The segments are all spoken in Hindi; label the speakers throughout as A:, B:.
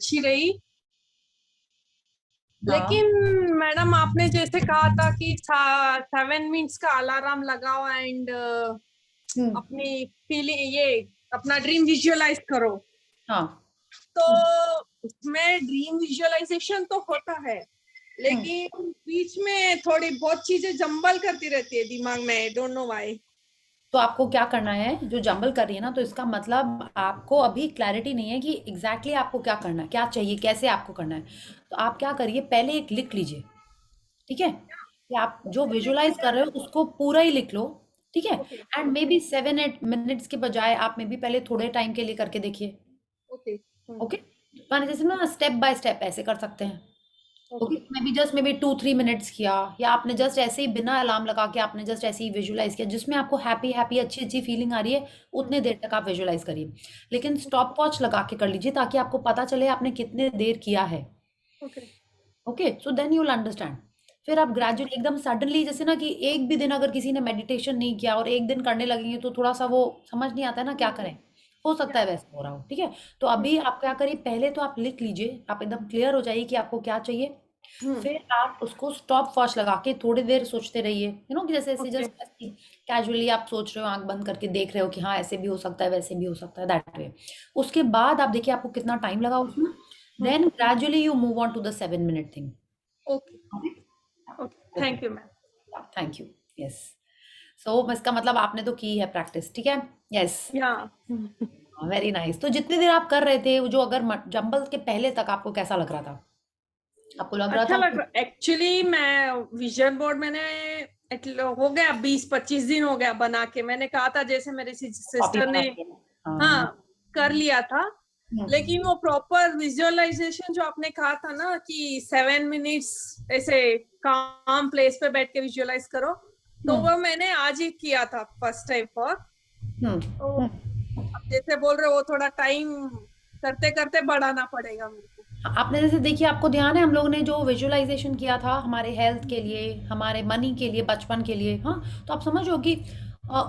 A: अच्छी रही।
B: हाँ।
A: लेकिन मैडम आपने जैसे कहा था कि 7 मिनट्स का अलार्म लगाओ एंड
B: हम्म।
A: अपनी फीलिंग ये अपना ड्रीम विजुअलाइज करो।
B: हाँ।
A: तो उसमें ड्रीम विजुअलाइजेशन तो होता है,
B: हम्म।
A: लेकिन बीच में थोड़ी बहुत चीजें जंबल करती रहती है दिमाग में, डोंट नो व्हाई।
B: तो आपको क्या करना है, जो जंबल कर रही है ना, तो इसका मतलब आपको अभी क्लैरिटी नहीं है कि एग्जैक्टली आपको क्या करना है, क्या चाहिए, कैसे आपको करना है। तो आप क्या करिए, पहले एक लिख लीजिए, ठीक है, कि आप जो विजुअलाइज कर रहे हो उसको पूरा ही लिख लो, ठीक है।
A: Okay
B: and may be 7-8 minutes के बजाय आप मे बी पहले थोड़े टाइम के लिए करके देखिए।
A: ओके
B: ओके, मैंने जैसे ना स्टेप बाय स्टेप ऐसे कर सकते हैं। Okay,
A: okay
B: may be 2-3 minutes किया, या आपने जस्ट ऐसे ही बिना अलार्म लगा के आपने जस्ट ऐसे ही विजुअलाइज किया, जिसमें आपको हैप्पी हैप्पी अच्छी अच्छी फीलिंग आ रही है, उतने देर तक आप विजुअलाइज करिए। लेकिन स्टॉप वॉच लगा के कर लीजिए, ताकि आपको पता चले आपने कितने देर किया है।
A: Okay
B: okay, so then you will understand. फिर आप ग्रेजुअली एकदम सडनली, जैसे ना कि एक भी दिन अगर किसी ने मेडिटेशन नहीं किया और एक दिन करने लगेंगे, तो थोड़ा सा वो समझ नहीं आता है ना क्या करें। हो सकता है वैसे हो रहा हो, ठीक है। तो अभी आप क्या करिए, पहले तो आप लिख लीजिए, आप एकदम क्लियर हो जाइए कि आपको क्या चाहिए। फिर आप उसको स्टॉप वॉच लगा के थोड़ी देर सोचते रहिए, कि जैसे ऐसे
A: ओके
B: जस्ट कैजुअली आप सोच रहे हो, आंख बंद करके देख रहे हो कि हाँ ऐसे भी हो सकता है, वैसे भी हो सकता है, दैट वे। उसके बाद आप देखिए आपको कितना टाइम लगा उसमें। Then gradually you move on to the 7 minute thing.
A: Okay okay,
B: okay,
A: thank you ma'am.
B: Thank you. Yes, so इसका मतलब आपने तो की है प्रैक्टिस, ठीक है। यस,
A: या
B: वेरी नाइस। तो जितनी देर आप कर रहे थे, वो जो अगर जंबल के पहले तक आपको कैसा लग रहा था? आपको लग रहा
A: अच्छा
B: था
A: लग
B: कि
A: रहा, एक्चुअली मैं विजन बोर्ड मैंने हो गया 20-25 दिन हो गया बना के। मैंने कहा था जैसे मेरी
B: कॉपी
A: सिस्टर ने,
B: बना के?
A: हाँ,
B: हाँ।
A: कर लिया था।
B: हम्म।
A: लेकिन वो प्रॉपर विजुअलाइजेशन जो आपने कहा था ना कि 7 मिनट्स ऐसे काम प्लेस पे बैठ के विजुअलाइज करो, तो
B: हम्म।
A: वो मैंने आज ही किया था फर्स्ट टाइम पर।
B: हम्म।
A: तो
B: हम्म।
A: आप जैसे बोल रहे हो वो थोड़ा टाइम करते करते बढ़ाना पड़ेगा मेरे को।
B: आपने जैसे देखिए, आपको ध्यान है हम लोग ने जो विजुअलाइजेशन किया था हमारे हेल्थ के लिए, हमारे मनी के लिए, बचपन के लिए, हाँ। तो आप समझो कि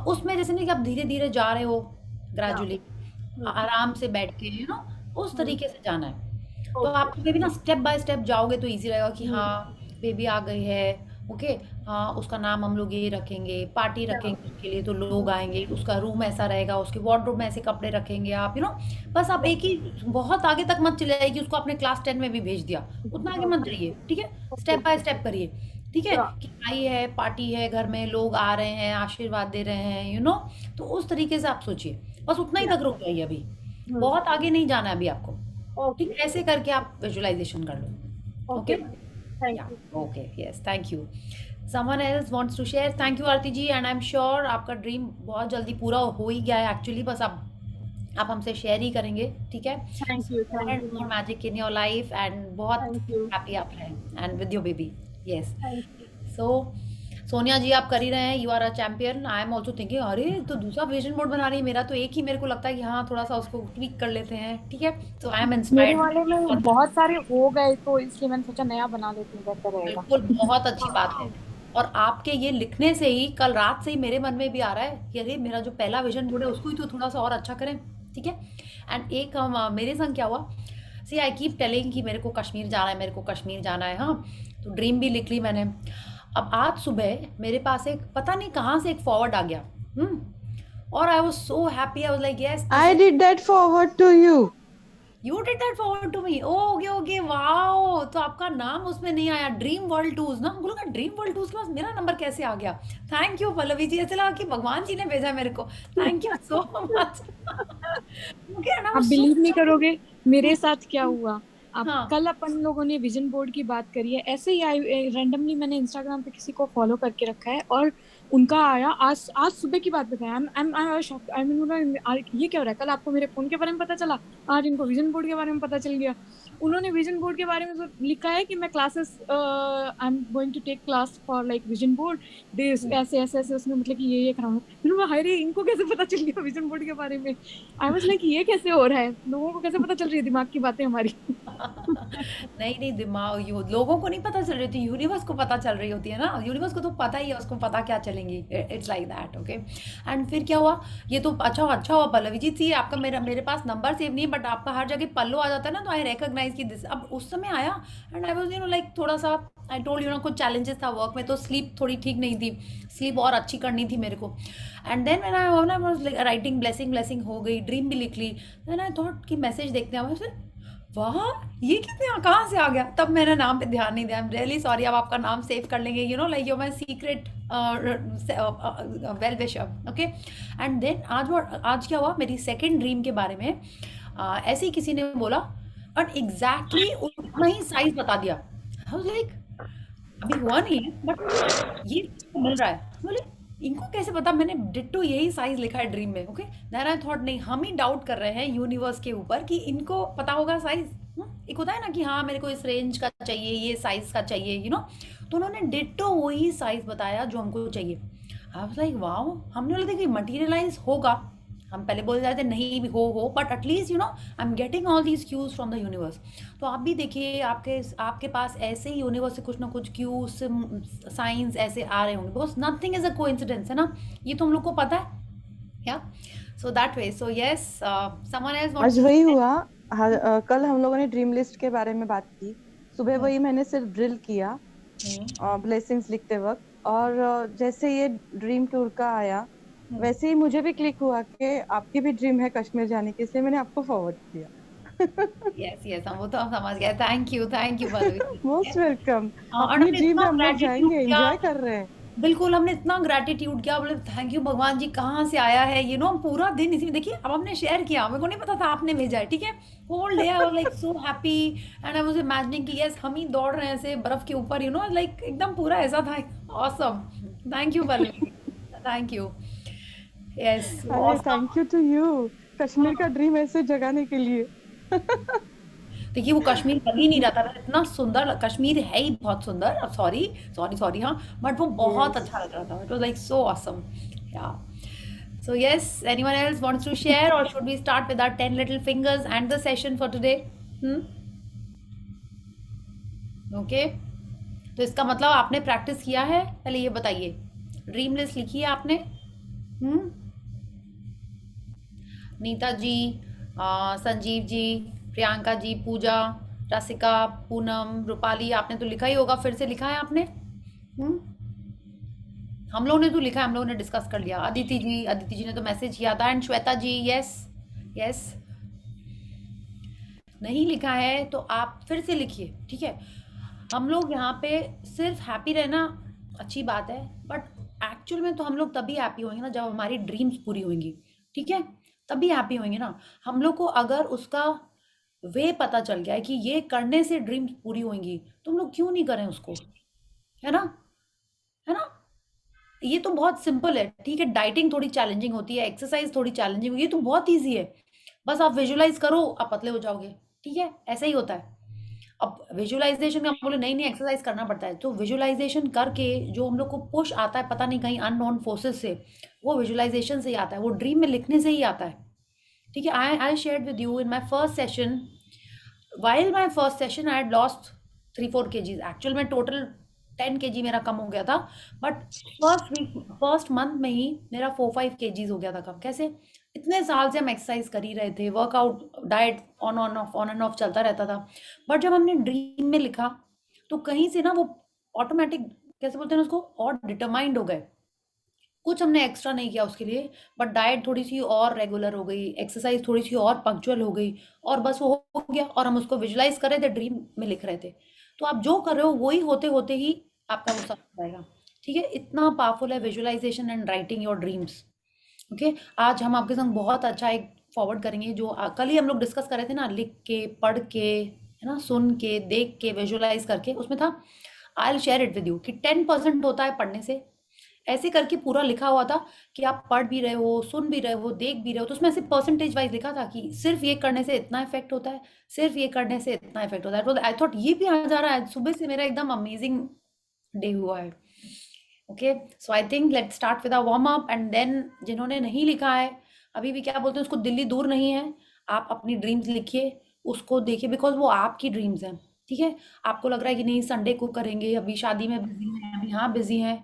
B: उसमें जैसे नहीं कि आप धीरे धीरे जा रहे हो,
A: या
B: ग्रेजुअली आराम से बैठ के, उस तरीके से जाना है। तो
A: ओके
B: आप कभी ना स्टेप बाय स्टेप जाओगे तो इजी रहेगा कि हाँ बेबी आ गई है। ओके, हाँ उसका नाम हम लोग यही रखेंगे, पार्टी
A: या
B: रखेंगे उसके लिए, तो लोग आएंगे, उसका रूम ऐसा रहेगा, उसके वार्डरोब में ऐसे कपड़े रखेंगे आप, बस आप एक ही, बहुत आगे तक मत चले जाइए कि उसको आपने क्लास 10 में भी भेज दिया, उतना आगे मत जाइए, ठीक है।
A: ओके
B: स्टेप बाय स्टेप करिए, ठीक है,
A: या
B: कि आई है, पार्टी है, घर में लोग आ रहे हैं, आशीर्वाद दे रहे हैं, तो उस तरीके से आप सोचिए, बस उतना ही
A: या
B: तक रुक जाइए अभी, बहुत आगे नहीं जाना है अभी आपको। ठीक
A: ओके
B: है, ऐसे करके आप विजुअलाइजेशन कर लो। ओके,
A: ओके, थैंक
B: या
A: you.
B: Okay, yes, thank you. Someone else wants to share? Thank you Aarti ji, and I am sure आपका ड्रीम बहुत जल्दी पूरा हो ही गया है एक्चुअली, बस आप हमसे शेयर ही करेंगे, ठीक है।
A: Thank you
B: more
A: thank
B: and
A: you
B: more
A: ma'am.
B: Magic in your life, and बहुत
A: थैंक यू
B: हैप्पी आप रहें and with your baby. Yes,
A: thank you.
B: So Sonia ji आप कर ही रहे हैं, you are a champion. I am also thinking, अरे तो दूसरा विजन बोर्ड बना रही है, मेरा तो एक ही, मेरे को लगता है कि हाँ थोड़ा सा उसको ट्वीक कर लेते हैं, ठीक है। तो आई एम
C: मेरे
B: इंस्पायर्ड।
C: वाले में बहुत सारे हो गए तो इसलिए मैंने सोचा नया बना लेती हूँ, बेहतर रहेगा।
B: बिल्कुल, बहुत अच्छी बात है। और आपके ये लिखने से ही कल रात से ही मेरे मन में भी आ रहा है कि अरे मेरा जो पहला विजन बोर्ड है उसको ही तो थोड़ा सा और अच्छा करें, ठीक है। एंड एक मेरे संग क्या हुआ, सी आई कीप टेलिंग कि मेरे को कश्मीर जाना है, मेरे को कश्मीर जाना है, हाँ। तो ड्रीम भी लिख ली मैंने। अब आज सुबह मेरे पास एक पता नहीं कहाँ से एक फॉरवर्ड आ गया, और I was so happy, I was like yes this
D: I
B: is,
D: did that forward to you.
B: You did that forward to me, okay okay, wow. तो आपका नाम उसमें नहीं आया, ड्रीम वर्ल्ड टूज ना, हमको लगा ड्रीम वर्ल्ड टूज के पास मेरा नंबर कैसे आ गया। थैंक यू पल्लवी जी, ऐसे लगा कि भगवान जी ने भेजा मेरे को, thank you so much. Okay, and I
C: आप
B: वाज सो,
C: बिलीव नहीं करोगे मेरे साथ क्या हुआ। आप
B: हाँ,
C: कल अपन लोगों ने विजन बोर्ड की बात करी है, ऐसे ही आई रैंडमली मैंने इंस्टाग्राम पे किसी को फॉलो करके रखा है और उनका आया आज आज सुबह की बात बताया। आई शॉक्ड, आई मीन ये क्या हो रहा है, कल आपको मेरे फोन के बारे में पता चला, आज इनको विजन बोर्ड के बारे में पता चल गया। उन्होंने विजन बोर्ड के बारे में तो लिखा है कि मैं classes I am going to take class for like vision board this, ऐसे ऐसे ऐसे उसमें मतलब कि ये कराऊंगा। फिर मैं हाय रे, इनको कैसे पता चल गया विजन बोर्ड के बारे में। आई वाज लाइक ये कैसे हो रहा है, लोगों को कैसे पता चल रही है दिमाग की बातें हमारी।
B: नहीं नहीं, दिमाग लोगों को नहीं पता चल रही होती, यूनिवर्स को पता चल रही होती है ना, यूनिवर्स को तो पता ही है, उसको पता क्या चलेंगी। It's like that, okay. And फिर क्या हुआ, ये तो अच्छा हुआ पल्लवी जी, सी आपका मेरे पास नंबर सेव नहीं है, बट आपका हर जगह पल्लू आ जाता है ना, तो आई रिकॉग्नाइज की दिस। अब उस समय आया एंड आई वाज लाइक थोड़ा सा, आई टोल्ड कुछ चैलेंजेस था वर्क में, तो स्लीप थोड़ी ठीक नहीं थी, स्लीप और अच्छी करनी थी मेरे को। And then when I was like writing, blessing हो गई, ड्रीम भी लिख ली। देन आई थॉट कि मैसेज देखते हैं, वाह ये कितने कहाँ से आ गया, तब मैंने नाम पे ध्यान नहीं दिया। आई एम रियली सॉरी, अब आपका नाम सेव कर लेंगे, like you my secret well wisher, okay. And then आज क्या हुआ, मेरी सेकंड ड्रीम के बारे में ऐसे ही किसी ने बोला, और एग्जैक्टली उतना ही साइज बता दिया। आई वाज लाइक अभी हुआ नहीं है, बट ये मिल रहा है। बोले इनको कैसे पता, मैंने डिट्टो यही साइज लिखा है ड्रीम में, ओके। देन आई थॉट नहीं, हम ही डाउट कर रहे हैं यूनिवर्स के ऊपर कि इनको पता होगा साइज। एक होता है ना कि हाँ मेरे को इस रेंज का चाहिए, ये साइज का चाहिए, तो उन्होंने डिट्टो वही साइज बताया जो हमको चाहिए। आई वाज लाइक वाओ, हमने बोला था कि मटीरियलाइज होगा, हम पहले बोल रहे थे नहीं भी हो, but at least I am getting all these cues from the universe. तो आप भी देखिए, आपके पास ऐसे ही यूनिवर्स से कुछ ना कुछ क्यूज, साइंस ऐसे आ रहे होंगे, because nothing is a coincidence, है ना, ये तो हम लोग को पता है। या so that way, so yes, someone else wants
D: आज वही हुआ। कल हम लोगों ने ड्रीम लिस्ट के बारे में बात की, सुबह वही मैंने सिर्फ ड्रिल किया ब्लेसिंग्स लिखते वक्त, और जैसे ये ड्रीम टूर का आया वैसे ही मुझे भी क्लिक हुआ कि आपकी भी ड्रीम है कश्मीर जाने की, इसलिए मैंने आपको फॉरवर्ड किया।
B: यस यस, हम वो तो हम समझ गए। Thank you Pallavi.
D: Most welcome.
B: और
D: अपनी
B: हमने
D: ड्रीम
B: इतना
D: में हम लोग
B: ग्रेटिट्यूड
D: जाएंगे,
B: किया,
D: एंजॉय कर रहे हैं।
B: बिल्कुल हमने इतना ग्रेटिट्यूड किया, बोले थैंक यू भगवान जी, कहाँ से आया है हम पूरा दिन इसी में, देखिए अब हमने शेयर किया, मेरे को नहीं पता था आपने भेजा है, ठीक है। Whole day I was like so happy, and I was imagining कि यस हम ही दौड़ रहे हैं ऐसे बर्फ के ऊपर, लाइक एकदम पूरा ऐसा था। Awesome, thank you Pallavi, thank you. Yes
D: अरे
B: awesome.
D: Thank you to you, Kashmir का ड्रीम ऐसे जगाने के लिए।
B: देखिए वो कश्मीर लग ही नहीं रहा था, इतना सुंदर कश्मीर है ही, बहुत सुंदर, सॉरी सॉरी सॉरी, हाँ, बट वो बहुत
D: यस,
B: अच्छा लग रहा था, it was like so awesome. या so yes, anyone else wants to share, or should we start with our 10 little fingers and the session for today? Okay, तो इसका मतलब आपने प्रैक्टिस किया है, पहले ये बताइए, ड्रीम लिस्ट लिखी है आपने? नीता जी, संजीव जी, प्रियंका जी, पूजा, रसिका, पूनम, रूपाली, आपने तो लिखा ही होगा, फिर से लिखा है आपने? हम लोगों ने तो लिखा है, हम लोगों ने डिस्कस कर लिया। अदिति जी ने तो मैसेज किया था, and Shweta ji, yes yes. नहीं लिखा है तो आप फिर से लिखिए, ठीक है। हम लोग यहाँ पे सिर्फ हैप्पी रहना अच्छी बात है, बट एक्चुअल में तो हम लोग तभी हैप्पी होंगे ना जब हमारी ड्रीम्स पूरी होंगी, ठीक है, तभी हैप्पी होंगे ना। हम लोग को अगर उसका वे पता चल गया है कि ये करने से ड्रीम्स पूरी होंगी, तो हम लोग क्यों नहीं करें उसको, है ना, है ना। ये तो बहुत सिंपल है, ठीक है। डाइटिंग थोड़ी चैलेंजिंग होती है, एक्सरसाइज थोड़ी चैलेंजिंग होगी, ये तो बहुत ईजी है, बस आप विजुलाइज करो, आप पतले हो जाओगे, ठीक है, ऐसा ही होता है। अब विजुअलाइजेशन का बोले नहीं नहीं एक्सरसाइज करना पड़ता है, तो विजुअलाइजेशन करके जो हम लोग को पुश आता है पता नहीं कहीं अननोन फोर्सेस से, वो विजुअलाइजेशन से ही आता है, वो ड्रीम में लिखने से ही आता है, ठीक है। I shared with you in my first session, while my first session I had lost 3-4 kgs, actual में टोटल 10 kg मेरा कम हो गया था, बट फर्स्ट मंथ में ही मेरा 4-5 kgs हो गया था कम। कैसे? इतने साल से हम एक्सरसाइज कर ही रहे थे, workout, diet on end of चलता रहता था, बट जब हमने ड्रीम में लिखा तो कहीं से ना वो ऑटोमेटिक, कैसे बोलते हैं उसको, और डिटरमाइंड हो गए। कुछ हमने एक्स्ट्रा नहीं किया उसके लिए, बट डाइट थोड़ी सी और रेगुलर हो गई, एक्सरसाइज थोड़ी सी और पंक्चुअल हो गई, और बस वो हो गया, और हम उसको विजुलाइज कर रहे थे, ड्रीम में लिख रहे थे। तो आप जो कर रहे हो वही होते होते ही आपका वो सब हो जाएगा, ठीक है। इतना पावरफुल है visualization and writing your dreams, okay. आज हम आपके संग बहुत अच्छा एक फॉरवर्ड करेंगे, जो कल ही हम लोग डिस्कस कर रहे थे ना, लिख के, पढ़ के, है ना, सुन के, देख के, विजुअलाइज करके, उसमें था, I will share it with you, कि 10% होता है पढ़ने से, ऐसे करके पूरा लिखा हुआ था कि आप पढ़ भी रहे हो, सुन भी रहे हो, देख भी रहे हो, तो उसमें ऐसे परसेंटेज वाइज लिखा था कि सिर्फ ये करने से इतना इफेक्ट होता है, सिर्फ ये करने से इतना इफेक्ट होता है। आई थॉट ये भी आ जा रहा है, सुबह से मेरा एकदम अमेजिंग डे हुआ है, okay. So I think let's start with a warm up, and then जिन्होंने नहीं लिखा है, अभी भी क्या बोलते हैं उसको, दिल्ली दूर नहीं है, आप अपनी ड्रीम्स लिखिए, उसको देखिए, बिकॉज वो आपकी ड्रीम्स हैं, ठीक है। आपको लग रहा है कि नहीं संडे को करेंगे, अभी शादी में बिजी हैं, अभी यहाँ बिजी हैं,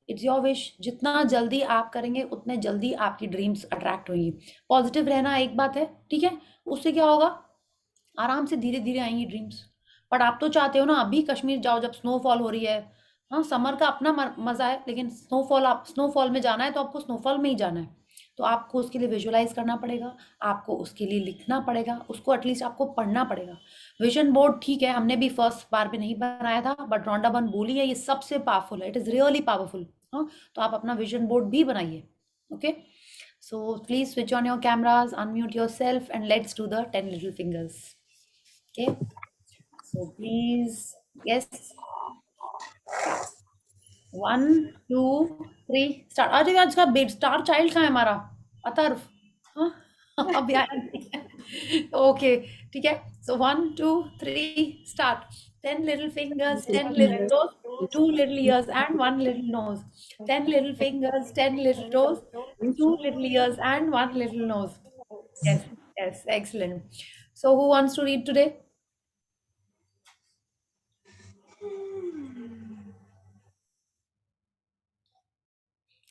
B: इट्स योर विश। जितना जल्दी आप करेंगे उतने जल्दी आपकी ड्रीम्स अट्रैक्ट होंगी। पॉजिटिव रहना एक बात है, ठीक है, उससे क्या होगा, आराम से धीरे धीरे आएंगी ड्रीम्स। बट आप तो चाहते हो ना अभी कश्मीर जाओ जब स्नोफॉल हो रही है। हाँ, समर का अपना मजा है, लेकिन स्नोफॉल में जाना है तो आपको स्नोफॉल में ही जाना है। तो आपको उसके लिए विजुअलाइज करना पड़ेगा, आपको उसके लिए लिखना पड़ेगा, उसको एटलीस्ट आपको पढ़ना पड़ेगा। विजन बोर्ड ठीक है, हमने भी फर्स्ट बार में नहीं बनाया था, बट रॉन्डा बन बोली है ये सबसे पावरफुल है, इट इज रियली पावरफुल। हाँ, तो आप अपना विजन बोर्ड भी बनाइए। Okay, so please switch on your cameras, unmute your self and let's do the 10 little fingers. Okay, so please, yes, 1 2 3 start. अरे आज का बेड स्टार चाइल्ड कहाँ है हमारा, अतर्फ? हाँ, अभी आया। ओके, ठीक है, सो 1 2 3 start. 10 little fingers, 10 little toes, 2 little ears and 1 little nose. 10 little fingers, 10 little toes, 2 little ears and 1 little nose. Yes, yes, excellent. So who wants to read today?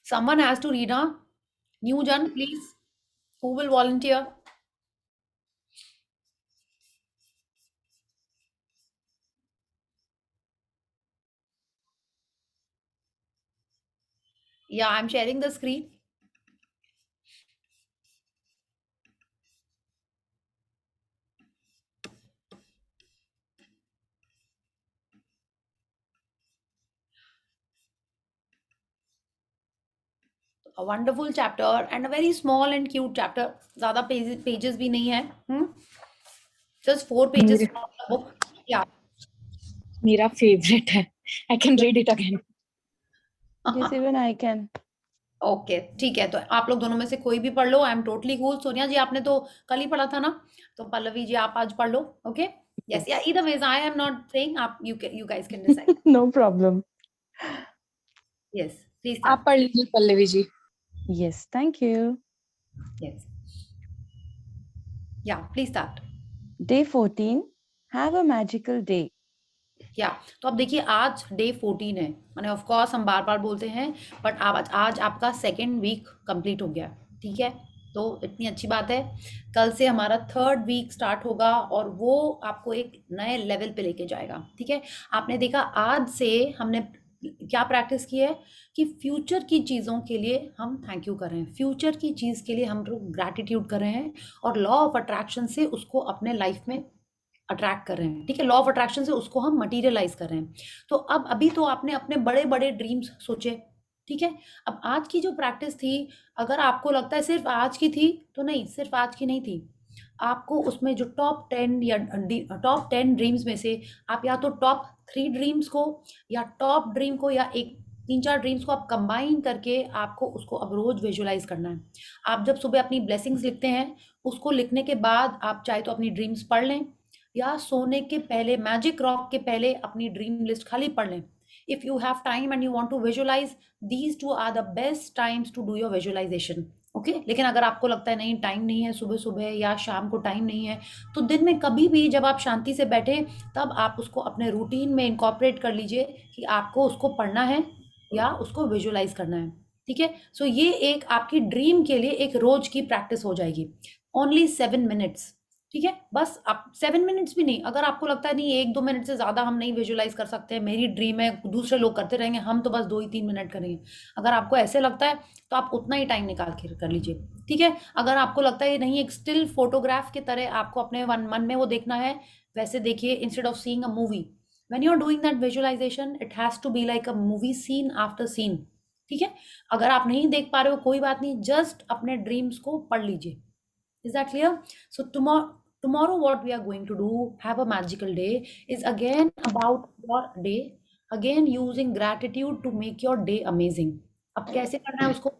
B: Someone has to read, huh? New Jan, please. Who will volunteer? Yeah, I'm sharing the screen. A wonderful chapter and a very small and cute chapter. ज़्यादा pages भी नहीं है. Just 4 pages
C: मेरे-
B: from the book. Yeah.
C: मेरा फेवरेट है, I can read it again.
D: Yes, even I can.
B: Okay, ठीक है, तो आप लोग दोनों में से कोई भी पढ़ लो, I am totally cool. Sonia ji आपने तो कल ही पढ़ा था ना, तो पल्लवी जी आप आज पढ़ लो। Okay, yes, yeah either ways I am not saying, आप you guys can decide.
D: No problem.
B: Yes, please
C: आप पढ़ लीजिए Pallavi ji.
D: Yes, thank you.
B: Yes, yeah please start.
D: Day 14. Have a magical day.
B: या तो अब देखिए आज डे 14 है, मैंने ऑफ कोर्स हम बार बार बोलते हैं, बट आज आपका सेकेंड वीक कंप्लीट हो गया, ठीक है, तो इतनी अच्छी बात है। कल से हमारा थर्ड वीक स्टार्ट होगा और वो आपको एक नए लेवल पे लेके जाएगा, ठीक है। आपने देखा आज से हमने क्या प्रैक्टिस की है कि फ्यूचर की चीज़ों के लिए हम थैंक यू कर रहे हैं, फ्यूचर की चीज़ के लिए हम लोग ग्रैटिट्यूड कर रहे हैं, और लॉ ऑफ अट्रैक्शन से उसको अपने लाइफ में अट्रैक्ट कर रहे हैं, ठीक है। लॉ ऑफ अट्रैक्शन से उसको हम मटीरियलाइज कर रहे हैं। तो अब अभी तो आपने अपने बड़े बड़े ड्रीम्स सोचे, ठीक है। अब आज की जो प्रैक्टिस थी, अगर आपको लगता है सिर्फ आज की थी, तो नहीं, सिर्फ आज की नहीं थी। आपको उसमें जो टॉप 10 या टॉप 10 ड्रीम्स में से आप या तो टॉप 3 ड्रीम्स को या टॉप ड्रीम को या एक 3-4 ड्रीम्स को आप कंबाइन करके आपको उसको अब रोज विजुअलाइज करना है। आप जब सुबह अपनी ब्लेसिंग्स लिखते हैं, उसको लिखने के बाद आप चाहे तो अपनी ड्रीम्स पढ़ लें, या सोने के पहले मैजिक रॉक के पहले अपनी ड्रीम लिस्ट खाली पढ़ लें। If you have time and you want to visualise, these two are the best times to do your visualisation, okay. लेकिन अगर आपको लगता है नहीं टाइम नहीं है, सुबह सुबह या शाम को टाइम नहीं है, तो दिन में कभी भी जब आप शांति से बैठे तब आप उसको अपने रूटीन में इनकॉर्पोरेट कर लीजिए कि आपको उसको पढ़ना है या उसको विजुअलाइज करना है, ठीक है। सो ये एक आपकी ड्रीम के लिए एक रोज की प्रैक्टिस हो जाएगी। ओनली 7 मिनट्स, ठीक है, बस आप 7 मिनट्स भी नहीं, अगर आपको लगता है नहीं 1-2 मिनट से ज़्यादा हम नहीं विजुअलाइज कर सकते हैं, मेरी ड्रीम है दूसरे लोग करते रहेंगे, हम तो बस 2 ही 3 मिनट करेंगे, अगर आपको ऐसे लगता है तो आप उतना ही टाइम निकाल के कर लीजिए, ठीक है। अगर आपको लगता है नहीं एक स्टिल फोटोग्राफ की तरह आपको अपने मन में वो देखना है, वैसे देखिए, instead of seeing a movie, when you are doing that visualisation it has to be like a movie scene after scene, ठीक है। अगर आप नहीं देख पा रहे हो कोई बात नहीं, जस्ट अपने ड्रीम्स को पढ़ लीजिए। Is that clear? So tomorrow what we are going to do, have a magical day, is again about your day, again using gratitude to make your day amazing. अब कैसे करना है उसको,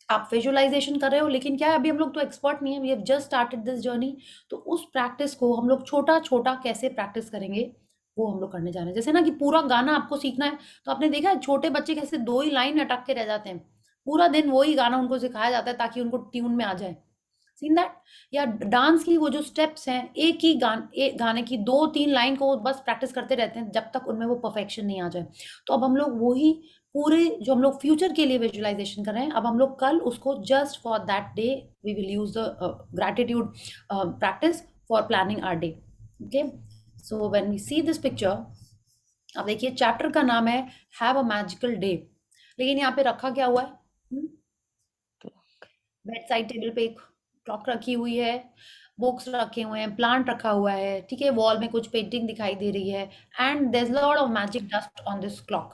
B: आप विजुअलाइजेशन कर रहे हो, लेकिन क्या है अभी हम लोग तो एक्सपर्ट नहीं है, we have just started this journey, तो उस प्रैक्टिस को हम लोग छोटा छोटा कैसे प्रैक्टिस करेंगे वो हम लोग करने जा रहे हैं। जैसे ना कि पूरा गाना आपको सीखना है, तो आपने देखा है छोटे बच्चे कैसे 2 ही लाइन अटक के रह जाते हैं, पूरा दिन वही गाना उनको सिखाया जाता है ताकि उनको ट्यून में आ जाए। Seen that? या डांस की वो जो स्टेप्स हैं, एक ही गाने की 2-3 लाइन को बस प्रैक्टिस करते रहते हैं जब तक उनमें वो परफेक्शन नहीं आ जाए। तो अब हम लोग वही पूरे जो हम लोग फ्यूचर के लिए विजुअलाइजेशन कर रहे हैं, अब हम लोग कल उसको just for that day we will use the gratitude practice for planning our day. Okay, so when we see this picture, अब देखिए चैप्टर का नाम है हैव अ मैजिकल डे, लेकिन यहाँ पे रखा क्या हुआ है? बेड साइड टेबल पे एक क्लॉक रखी हुई है, बुक्स रखे हुए हैं, प्लांट रखा हुआ है, ठीक है, वॉल में कुछ पेंटिंग दिखाई दे रही है, and there is lot of magic dust on this clock.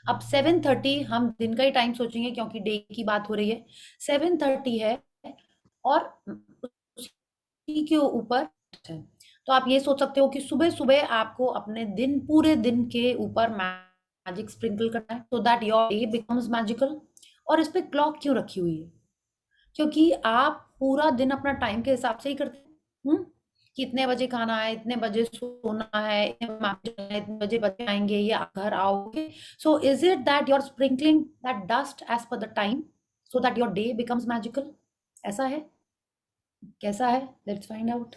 B: अब 7:30 हम दिन का ही टाइम सोचेंगे क्योंकि डे की बात हो रही है, 7:30 है और उसी के ऊपर है। तो आप ये सोच सकते हो कि सुबह सुबह आपको अपने दिन, पूरे दिन के ऊपर मैजिक स्प्रिंकल करना है सो that your day becomes magical. और इस पे क्लॉक क्यों रखी हुई है? क्योंकि आप पूरा दिन अपना टाइम के हिसाब से ही करते हैं। कि इतने बजे खाना है, इतने बजे सोना है, इतने बजे बच्चे आएंगे या घर आओगे। So is it that you are sprinkling that dust as per the time so that your day becomes magical? ऐसा है? कैसा है? Let's find out.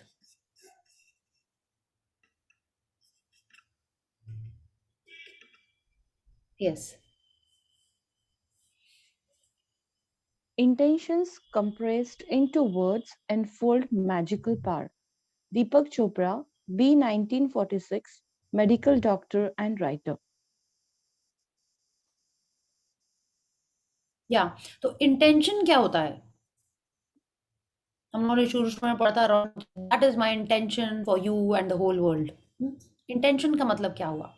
B: Yes,
D: Intentions compressed into words enfold magical power. Deepak Chopra, B. 1946, medical doctor and writer.
B: या तो इंटेंशन क्या होता है? हम लोगों ने शुरू में पढ़ा था around that is my intention for you and the whole world. Intention का मतलब क्या हुआ?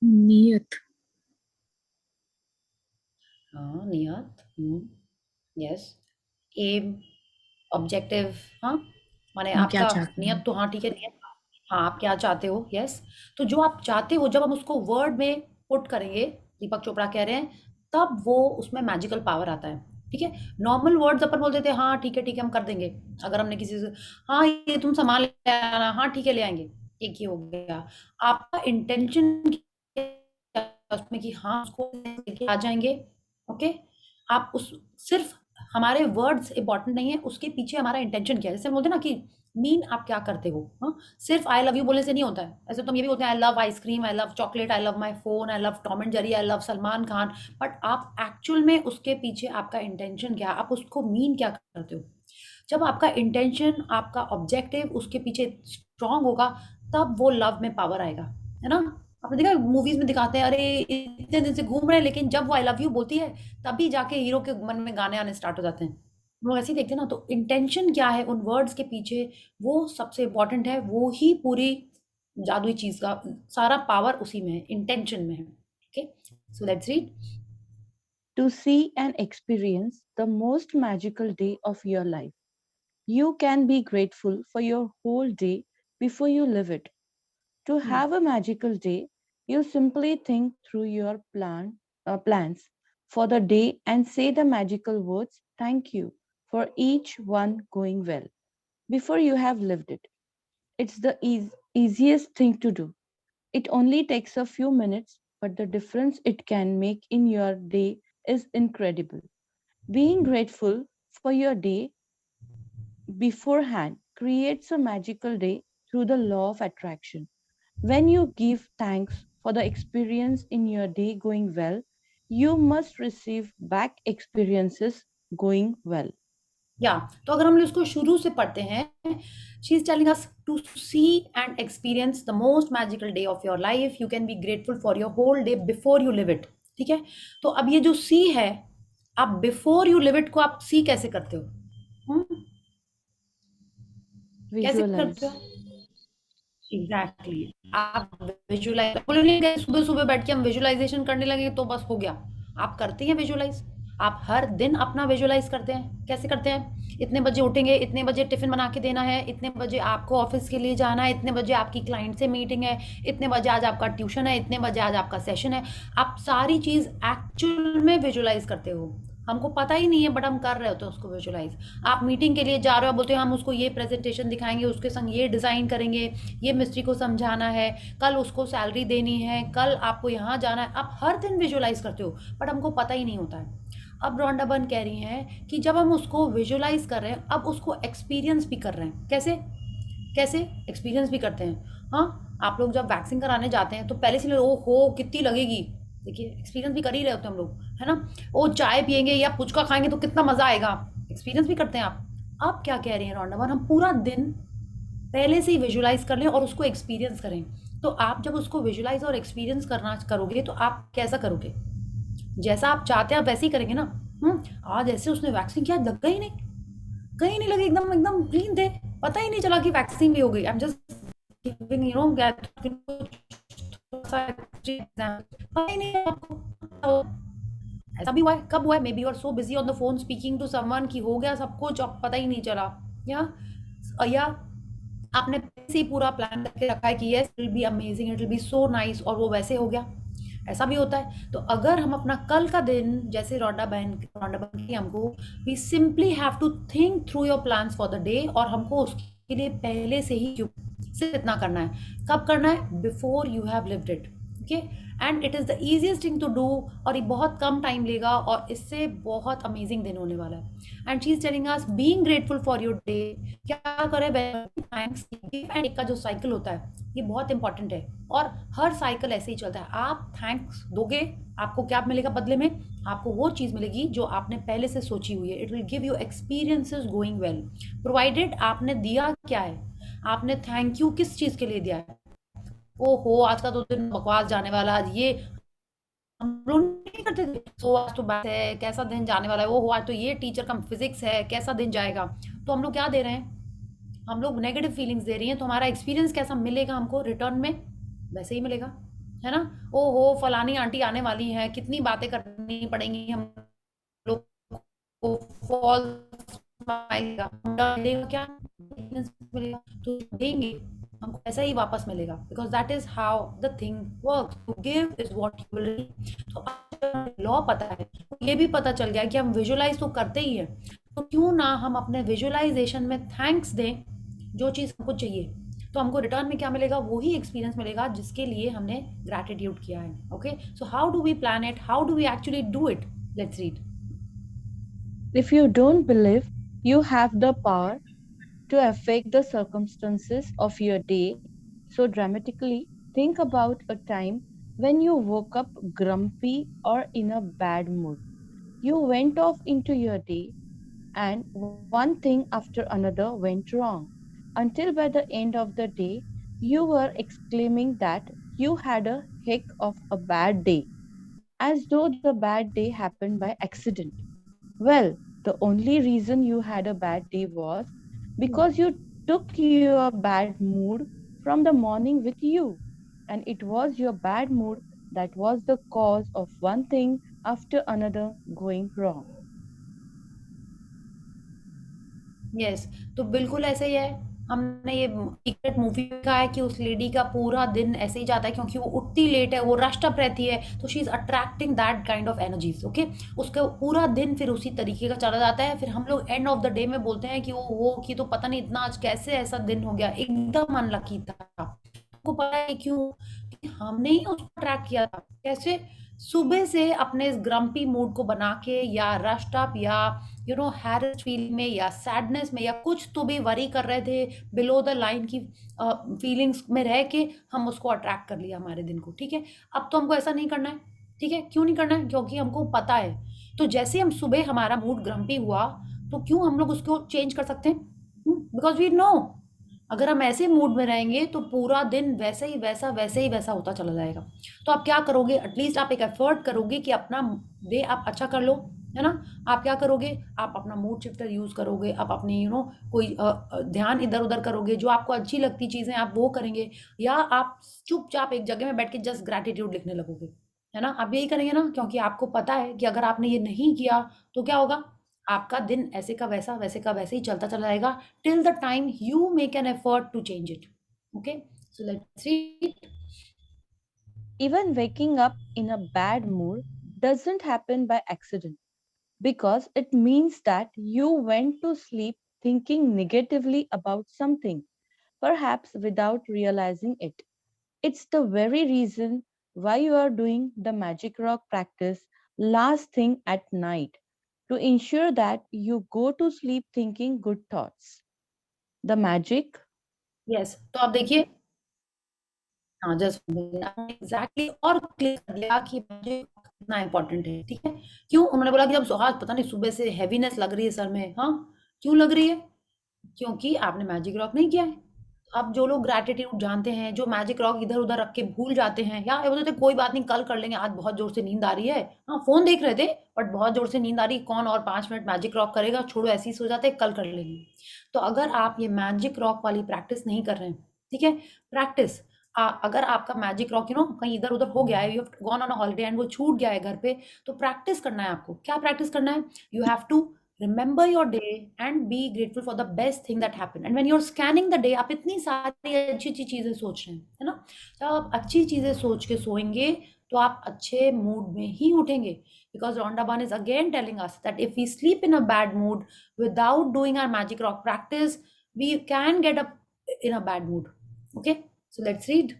C: नियत।
B: हाँ, नियत। Yes, um, objective. हाँ, माने
C: हम क्या
B: आपका
C: चाहते
B: नियत
C: हैं।
B: तो, हाँ ठीक है, नियत। हाँ, आप क्या चाहते हो? यस। तो जो आप चाहते हो जब हम उसको वर्ड में पुट करेंगे, दीपक चोपड़ा कह रहे हैं, तब वो उसमें मैजिकल पावर आता है। ठीक है, नॉर्मल वर्ड्स अपन बोल देते हैं, हाँ ठीक है हम कर देंगे। अगर हमने किसी से, हाँ ये तुम सामान ले आना, हाँ ठीक है ले आएंगे, एक ही हो गया। आपका इंटेंशन उसमें कि हाँ उसको लेके आ जाएंगे। ओके, आप उस, सिर्फ हमारे वर्ड्स इंपॉर्टेंट नहीं है, उसके पीछे हमारा इंटेंशन क्या है। जैसे हम बोलते हैं ना कि मीन आप क्या करते हो। हाँ, सिर्फ आई लव यू बोलने से नहीं होता है। ऐसे तो हम ये भी बोलते हैं I love ice cream, I love chocolate, I love my phone, I love Tom and Jerry, I love Salman Khan. But आप एक्चुअल में उसके पीछे आपका इंटेंशन क्या, आप उसको मीन क्या करते हो। जब आपका इंटेंशन, आपका ऑब्जेक्टिव उसके पीछे स्ट्रांग होगा, तब वो लव में पावर आएगा, है ना। आपने देखा मूवीज में दिखाते हैं, अरे इतने दिन से घूम रहे हैं, लेकिन जब वो आई लव यू बोलती है तभी जाके हीरो के मन में गाने आने स्टार्ट हो जाते हैं। हम लोग ऐसे ही देखते हैं ना। तो इंटेंशन क्या है उन वर्ड्स के पीछे, वो सबसे इंपॉर्टेंट है। वो ही पूरी जादुई चीज का सारा पावर उसी में है, इंटेंशन में है। Okay, so let's read.
D: To see and experience the most magical day of your life, you can be grateful for your whole day before you live it. To have a magical day, you simply think through your plans for the day and say the magical words, thank you, for each one going well, before you have lived it. It's the easiest thing to do. It only takes a few minutes, but the difference it can make in your day is incredible. Being grateful for your day beforehand creates a magical day through the law of attraction. When you give thanks for the experience in your day going well, you must receive back experiences going well.
B: या तो अगर हम लोग इसको शुरू से पढ़ते हैं, she is telling us to see and experience the most magical day of your life, you can be grateful for your whole day before you live it. ठीक है, तो अब ये जो सी है, आप बिफोर यू लिव इट को आप सी कैसे करते हो? कैसे करते हो? एग्जैक्टली, आप विजुअलाइज बोलेंगे, सुबह सुबह बैठ के हम विजुअलाइजेशन करने लगे तो बस हो गया। आप करते हैं विजुअलाइज, आप हर दिन अपना विजुअलाइज करते हैं। कैसे करते हैं? इतने बजे उठेंगे, इतने बजे टिफिन बना के देना है, इतने बजे आपको ऑफिस के लिए जाना है, इतने बजे आपकी क्लाइंट से मीटिंग है, इतने बजे आज आपका ट्यूशन है, इतने बजे आज आपका सेशन है। आप सारी चीज एक्चुअल में विजुअलाइज करते हो। हमको पता ही नहीं है बट हम कर रहे होते हैं उसको विजुअलाइज। आप मीटिंग के लिए जा रहे हो, बोलते हो हम उसको ये प्रेजेंटेशन दिखाएंगे, उसके संग ये डिज़ाइन करेंगे, ये मिस्त्री को समझाना है, कल उसको सैलरी देनी है, कल आपको यहाँ जाना है। आप हर दिन विजुअलाइज करते हो बट हमको पता ही नहीं होता है। अब रॉन्डा बर्न कह रही हैं कि जब हम उसको विजुअलाइज कर रहे हैं, अब उसको एक्सपीरियंस भी कर रहे हैं। कैसे? कैसे एक्सपीरियंस भी करते हैं? हाँ, आप लोग जब वैक्सीन कराने जाते हैं तो पहले से ओ हो कितनी लगेगी, देखिए एक्सपीरियंस भी कर ही रहे होते हैं हम लोग, है ना? वो चाय पियेंगे या पुचका खाएंगे तो कितना मजा आएगा, एक्सपीरियंस भी करते हैं आप। अब क्या कह रही हैं रॉन्डा बर्न, हम पूरा दिन पहले से ही विजुअलाइज कर लें और उसको एक्सपीरियंस करें। तो आप जब उसको विजुअलाइज और एक्सपीरियंस करना करोगे तो आप कैसा करोगे? जैसा आप चाहते हैं आप वैसे ही करेंगे ना। आज ऐसे उसने वैक्सीन किया, लग गई नहीं, कहीं नहीं लगी, एकदम एकदम क्लीन थे, पता ही नहीं चला कि वैक्सीन भी हो गई। आई एम जस्ट गिविंग पता ही नहीं आपको। ऐसा भी हुआ है, कब हुआ है? Maybe you are so busy on the phone speaking to someone कि हो गया सब कुछ, अब पता ही नहीं चला। या आपने पहले से ही पूरा प्लान करके रखा है कि yes it will be amazing, it will be so nice, और वो वैसे हो गया। ऐसा भी होता है। तो अगर हम अपना कल का दिन, जैसे रॉन्डा बहन की हमको, we simply have to think through your plans for the day, और हमको उसके लिए पहले से ही सिर्फ इतना करना है। कब करना है? Before you have lived it. Okay, and it is the easiest thing to do, और ये बहुत कम टाइम लेगा और इससे बहुत अमेजिंग दिन होने वाला है। And she is telling us being grateful for your day. क्या करें? थैंक्स गिव एंड टेक का जो साइकिल होता है ये बहुत इंपॉर्टेंट है, और हर साइकिल ऐसे ही चलता है। आप थैंक्स दोगे, आपको क्या मिलेगा बदले में? आपको वो चीज़ मिलेगी जो आपने पहले से सोची हुई है। It will give you experiences going well, provided आपने दिया क्या है, आपने थैंक यू किस चीज़ के लिए दिया है। ओहो आज का तो दिन बकवास जाने वाला, आज ये हम लोग नहीं करते थे। सो आज तो मैथ है, कैसा दिन जाने वाला है, ओहो आज तो ये टीचर का फिजिक्स है, कैसा दिन जाएगा। तो हम लोग क्या दे रहे हैं? हम लोग नेगेटिव फीलिंग्स दे रही हैं। तो हमारा एक्सपीरियंस कैसा मिलेगा हमको रिटर्न में? वैसे ही मिलेगा, है ना? ओहो फलानी आंटी आने वाली है, कितनी बातें करनी पड़ेंगी हम लोग को, फॉल्स मिलेगा क्या मिलेगा, तो देंगे हमको ऐसा ही वापस मिलेगा, because that is how the thing works, to give is what you will. तो लॉ पता है, ये भी पता चल गया कि हम विजुअलाइज तो करते ही है, तो क्यों ना हम अपने विजुअलाइजेशन में थैंक्स दें जो चीज़ हमको चाहिए। तो हमको रिटर्न में क्या मिलेगा? वही एक्सपीरियंस मिलेगा जिसके लिए हमने ग्रैटिट्यूड किया है। Okay, so how do we plan it, how do we actually do it? Let's read.
D: If you don't believe you have the power to affect the circumstances of your day so dramatically, think about a time when you woke up grumpy or in a bad mood. You went off into your day, and one thing after another went wrong, until by the end of the day, you were exclaiming that you had a heck of a bad day, as though the bad day happened by accident. Well, the only reason you had a bad day was because you took your bad mood from the morning with you, and it was your bad mood that was the cause of one thing after another going wrong.
B: Yes, तो बिल्कुल ऐसे ही है। हमने ये सीक्रेट मूवी देखा है कि उस लेडी का पूरा दिन ऐसे ही जाता है, क्योंकि वो उठती लेट है, वो रश्ड अप रहती है, तो she is attracting that kind of energies. Okay, उसका पूरा दिन फिर उसी तरीके का चला जाता है। फिर हम लोग एंड ऑफ द डे में बोलते हैं कि वो कि तो पता नहीं इतना आज कैसे ऐसा दिन हो गया, एकदम अनलकी था। आपको पता है क्यों? कि हमने ही उसको अट्रैक्ट किया था। कैसे? सुबह से अपने इस ग्रम्पी मूड को बना के, या रश्ड अप, या हैरेस फीलिंग में, या सैडनेस में, या कुछ तो भी वरी कर रहे थे, बिलो द लाइन की फीलिंग्स में रह के हम उसको अट्रैक्ट कर लिया हमारे दिन को। ठीक है, अब तो हमको ऐसा नहीं करना है। ठीक है, क्यों नहीं करना है? क्योंकि हमको पता है। तो जैसे हम सुबह हमारा मूड ग्रम्पी हुआ, तो क्यों हम लोग उसको चेंज कर सकते हैं? बिकॉज वी नो अगर हम ऐसे मूड में रहेंगे तो पूरा दिन वैसे ही वैसा होता चला जाएगा। तो आप क्या करोगे? एटलीस्ट आप एक एफर्ट करोगे कि अपना डे आप अच्छा कर लो, है ना? आप क्या करोगे? आप अपना मूड शिफ्टर यूज़ करोगे, आप अपनी कोई ध्यान इधर उधर करोगे, जो आपको अच्छी लगती चीज़ें आप वो करेंगे, या आप चुपचाप एक जगह में बैठ के जस्ट ग्रैटिट्यूड लिखने लगोगे, है ना? आप यही करेंगे ना, क्योंकि आपको पता है कि अगर आपने ये नहीं किया तो क्या होगा? आपका दिन ऐसे का वैसे ही चलता चला जाएगा, till the time you make an effort to change it. Okay, so let's read.
D: Even waking up in a bad mood doesn't happen by accident, because it means that you went to sleep thinking negatively about something, perhaps without realizing it. It's the very reason why you are doing the magic rock practice last thing at night, to ensure that you go to sleep thinking good thoughts. The magic.
B: Yes, तो आप देखिए, हाँ, जस्ट एग्जैक्टली, और क्लियर कर दिया कि मुझे कितना इंपॉर्टेंट है, ठीक है। क्यों? उन्होंने बोला कि अब आज पता नहीं सुबह से हैवीनेस लग रही है सर में। हाँ, क्यों लग रही है? क्योंकि आपने मैजिक रॉक नहीं किया है। अब जो लोग ग्रैटिट्यूड जानते हैं, जो मैजिक रॉक इधर उधर रख के भूल जाते हैं, या ये बोलते थे कोई बात नहीं कल कर लेंगे, आज बहुत जोर से नींद आ रही है। हाँ, फोन देख रहे थे बट बहुत जोर से नींद आ रही, कौन और 5 मिनट मैजिक रॉक करेगा, छोड़ो ऐसे ही सो जाते, कल कर लेंगे। तो अगर आप ये मैजिक रॉक वाली प्रैक्टिस नहीं कर रहे हैं, ठीक है, प्रैक्टिस, अगर आपका मैजिक रॉक कहीं इधर उधर हो गया है, you have gone on a holiday and वो छूट गया है घर पे, तो प्रैक्टिस करना है आपको। क्या प्रैक्टिस करना है? You have to remember your day and be grateful for the best thing that happened. And when you're scanning the day, आप इतनी सारी अच्छी अच्छी चीजें सोच रहे हैं, है ना। जब आप अच्छी चीजें सोच के सोएंगे तो आप अच्छे मूड में ही उठेंगे, because Rhonda Byrne is again telling us that if we sleep in a bad mood without doing our magic rock practice, we can get up in a bad mood. Okay, so let's read.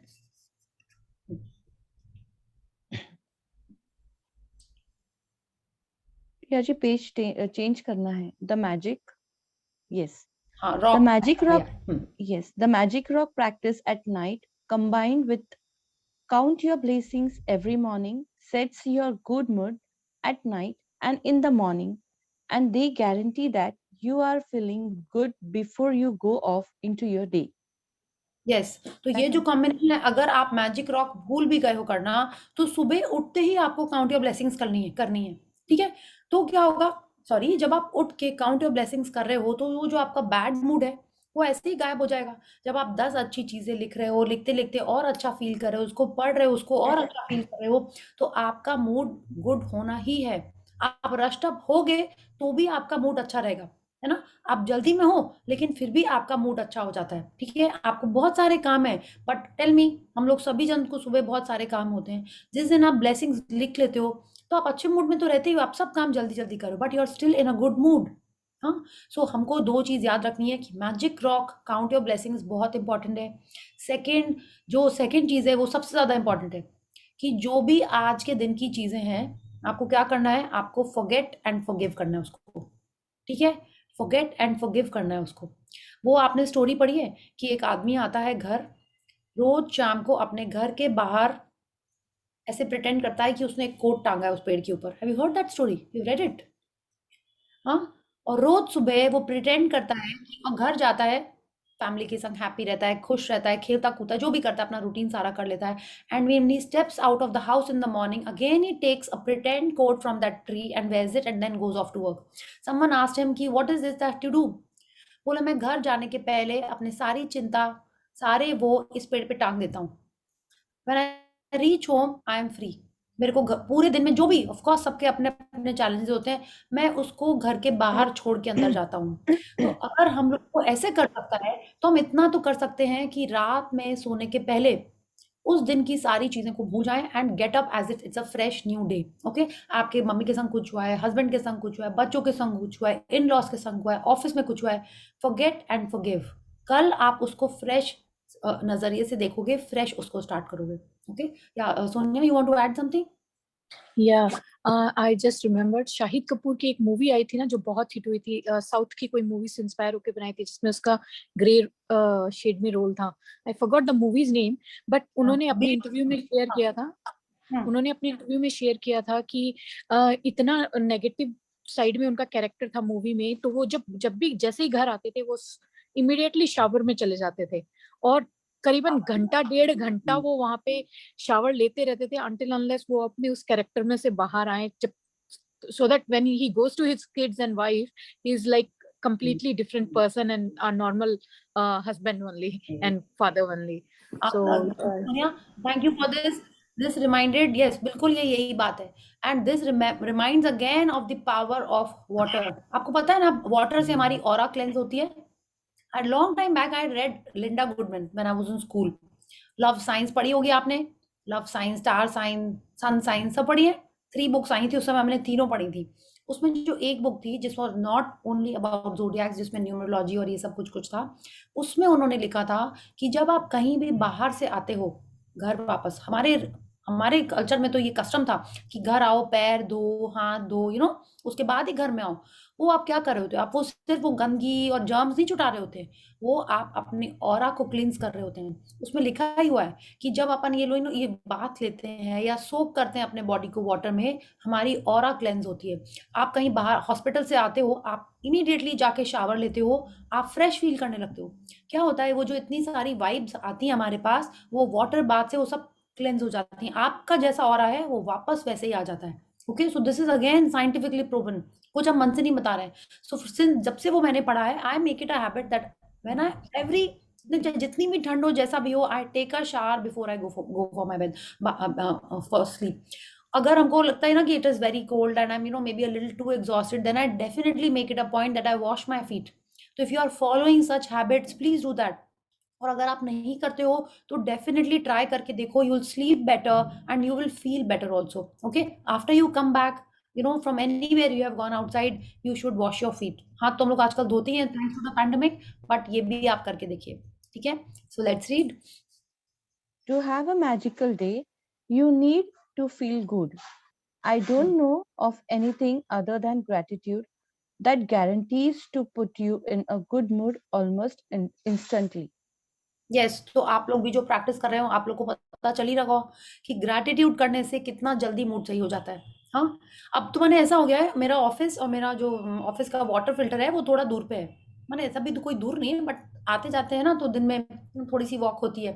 D: या जी पेज चेंज करना है। द मैजिक, यस,
B: हाँ,
D: the
B: rock,
D: magic rock,
B: yeah.
D: yes, the magic rock practice at night combined with count your blessings every morning sets your good mood at night and in the morning, and they guarantee that you are feeling good before you go off into your day.
B: Yes, तो ये जो कॉम्बिनेशन है, अगर आप मैजिक रॉक भूल भी गए हो करना, तो सुबह उठते ही आपको काउंट योर ब्लेसिंग्स करनी है, ठीक है। तो क्या होगा, सॉरी, जब आप उठ के काउंट योर ब्लेसिंग्स कर रहे हो, तो वो जो आपका बैड मूड है वो ऐसे ही गायब हो जाएगा। जब आप 10 अच्छी चीजें लिख रहे हो, लिखते लिखते और अच्छा फील कर रहे हो, उसको पढ़ रहे हो, उसको और अच्छा फील कर रहे हो, तो आपका मूड गुड होना ही है। आप रश्ड अप हो गए तो भी आपका मूड अच्छा रहेगा, है ना। आप जल्दी में हो लेकिन फिर भी आपका मूड अच्छा हो जाता है, ठीक है। आपको बहुत सारे काम है, बट टेल मी, हम लोग सभी जन को सुबह बहुत सारे काम होते हैं। जिस दिन आप ब्लेसिंग्स लिख लेते हो तो आप अच्छे मूड में तो रहते ही हो, आप सब काम जल्दी जल्दी करो, but you are still in a good mood. हाँ, सो हमको 2 चीज याद रखनी है कि magic rock, count your blessings बहुत इंपॉर्टेंट है। सेकेंड चीज है वो सबसे ज्यादा इंपॉर्टेंट है, कि जो भी आज के दिन की चीजें हैं, आपको क्या करना है, आपको फॉरगेट एंड फॉरगिव करना है उसको, ठीक है। फॉरगेट एंड फॉरगिव करना है उसको। वो आपने स्टोरी पढ़ी है कि एक आदमी आता है घर, रोज शाम को अपने घर के बाहर ऐसे प्रिटेंड करता है कि उसने एक कोट टांगा है उस पेड़ के ऊपर। Have you heard that story? You read it? हाँ, और रोज सुबह वो प्रिटेंड करता है कि वो घर जाता है, फैमिली के संग हैप्पी रहता है, खुश रहता है, खेलता कूदता है, जो भी करता है अपना रूटीन सारा कर लेता है। And when he steps out of the house in the morning, again he takes a pretend coat from that tree and wears it and then goes off to work. Someone asked him कि what is this that you do? बोला, मैं घर जाने के पहले अपनी सारी चिंता, सारे वो इस पेड़ पे टांग देता हूँ। When I reach home I am free. मेरे को पूरे दिन में जो भी, ऑफ कोर्स सबके अपने अपने चैलेंजेस होते हैं, मैं उसको घर के बाहर छोड़ के अंदर जाता हूँ। तो अगर हम लोग को ऐसे कर सकता है, तो हम इतना तो कर सकते हैं कि रात में सोने के पहले उस दिन की सारी चीजें को भूल जाएं and get up as it's a fresh new day. Okay, आपके मम्मी के संग कुछ हुआ है, हस्बैंड के संग कुछ हुआ है, बच्चों के संग कुछ हुआ है, इन लॉस के संग हुआ है, ऑफिस में कुछ हुआ है, फॉरगेट एंड फॉरगिव। कल आप उसको फ्रेश नजरिए से देखोगे, फ्रेश उसको स्टार्ट करोगे। Okay, yeah Sonia, you want to add something?
C: Yeah I just remembered, Shahid Kapoor की एक मूवी आई थी ना जो बहुत हिट हुई थी, साउथ की कोई मूवी से इंस्पायर होकर बनाई थी, जिसमें उसका ग्रे शेड में रोल था। I forgot the movies name, but उन्होंने अपने इंटरव्यू में शेयर किया था, उन्होंने अपने इंटरव्यू में शेयर किया था कि इतना नेगेटिव साइड में उनका कैरेक्टर था मूवी में, तो वो जब भी जैसे ही घर आते थे वो इमिडिएटली शावर में चले जाते थे, और करीबन घंटा 1.5 घंटा वो वहां पे शावर लेते रहते थे until unless वो अपने उस कैरेक्टर में से बाहर आए, जब so that when he goes to his kids and wife, he is like completely different person and a normal husband only and father only. So
B: thank you for this reminded, yes, बिल्कुल ये यही बात है। and this reminds again of the power of water। आपको पता है ना, water से हमारी aura cleanse होती है। A long time back I read Linda Goodman when I was in school। love science पढ़ी होगी आपने, love science, star science, sun science सब पढ़ी है। 3 बुक्स आई थी उस समय, हमने तीनों पढ़ी थी। उसमें जो एक बुक थी जिस was not only about zodiacs, जिसमें न्यूमरोलॉजी और ये सब कुछ था, उसमें उन्होंने लिखा था कि जब आप कहीं भी बाहर से आते हो घर वापस, हमारे कल्चर में तो ये कस्टम था कि घर आओ, पैर धो, हाथ धो, उसके बाद ही घर में आओ। वो आप क्या कर रहे होते हो? आप वो सिर्फ वो गंदगी और जर्म्स नहीं छुटा रहे होते, वो आप अपने ऑरा को क्लींस कर रहे होते हैं। उसमें लिखा ही हुआ है कि जब अपन ये बाथ लेते हैं या सोक करते हैं अपने बॉडी को वाटर में, हमारी ऑरा क्लेंस होती है। आप कहीं बाहर हॉस्पिटल से आते हो, आप इमीडिएटली जाके शावर लेते हो, आप फ्रेश फील करने लगते हो। क्या होता है, वो जो इतनी सारी वाइब्स आती हैं हमारे पास, वो वाटर बाथ से वो सब क्लेंस हो जाती हैं। आपका जैसा ऑरा है वो वापस वैसे ही आ जाता है। Okay, so this is again scientifically proven, कुछ हम मन से नहीं बता रहे हैं। सो जब से वो मैंने पढ़ा है, I make it a habit that when I every जितनी भी ठंड हो, जैसा भी हो, I take a shower before I go for my bed for sleep. अगर हमको लगता है ना कि it is very cold and I am maybe a little too exhausted, then I definitely make it a point that I wash my feet. तो if you are following such habits, please do that. और अगर आप नहीं करते हो तो डेफिनेटली ट्राई करके देखो, you will sleep better and you will feel better also. Okay, after you come back from anywhere you have gone outside, you should wash your feet. हाँ, तो हम लोग आजकल धोते हैं thanks to the pandemic, but ये भी आप करके देखिए, ठीक है? So let's read.
D: To have a magical day, you need to feel good. I don't know of anything other than gratitude that guarantees to put you in a good mood almost instantly.
B: Yes, तो आप लोग भी जो प्रैक्टिस कर रहे हो, आप लोग को पता चल ही रहा होगा कि ग्रैटिट्यूड करने से कितना जल्दी मूड सही हो जाता है। हाँ, अब तो मैंने ऐसा हो गया है, मेरा ऑफिस और मेरा जो ऑफिस का वाटर फिल्टर है वो थोड़ा दूर पे है। मैंने ऐसा भी तो कोई दूर नहीं है, बट आते जाते हैं ना, तो दिन में थोड़ी सी वॉक होती है।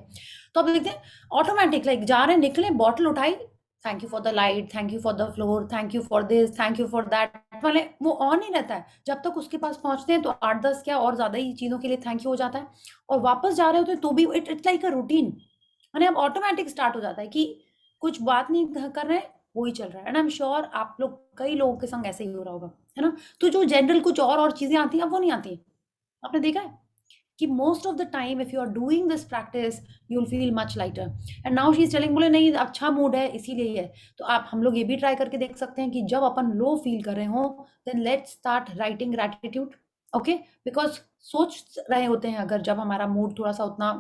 B: तो अब देखते हैं ऑटोमेटिक, लाइक जा रहे हैं, निकले, बॉटल उठाई, thank you for the light, thank you for the floor, thank you for this, thank you for that, वाले वो ऑन ही रहता है। जब तक उसके पास पहुंचते हैं तो 8-10 क्या और ज्यादा ही चीजों के लिए थैंक यू हो जाता है। और वापस जा रहे होते हैं तो भी इट्स लाइक अ रूटीन, मैंने अब ऑटोमेटिक स्टार्ट हो जाता है कि कुछ बात नहीं कर रहे हैं, वही चल रहा है। एंड आई एम श्योर आप लोग, कई लोगों के संग ऐसे ही हो रहा होगा, है ना? तो जो जनरल कुछ और चीजें आती हैं, अब वो नहीं आती। आपने देखा है कि most of the time if you are doing this practice you will feel much lighter. And now she is telling, बोले नहीं अच्छा मूड है इसीलिए है। तो आप हम लोग ये भी ट्राई करके देख सकते हैं कि जब अपन लो फील कर रहे हो, then let's start writing gratitude. Okay, because सोच रहे होते हैं, अगर जब हमारा मूड थोड़ा सा उतना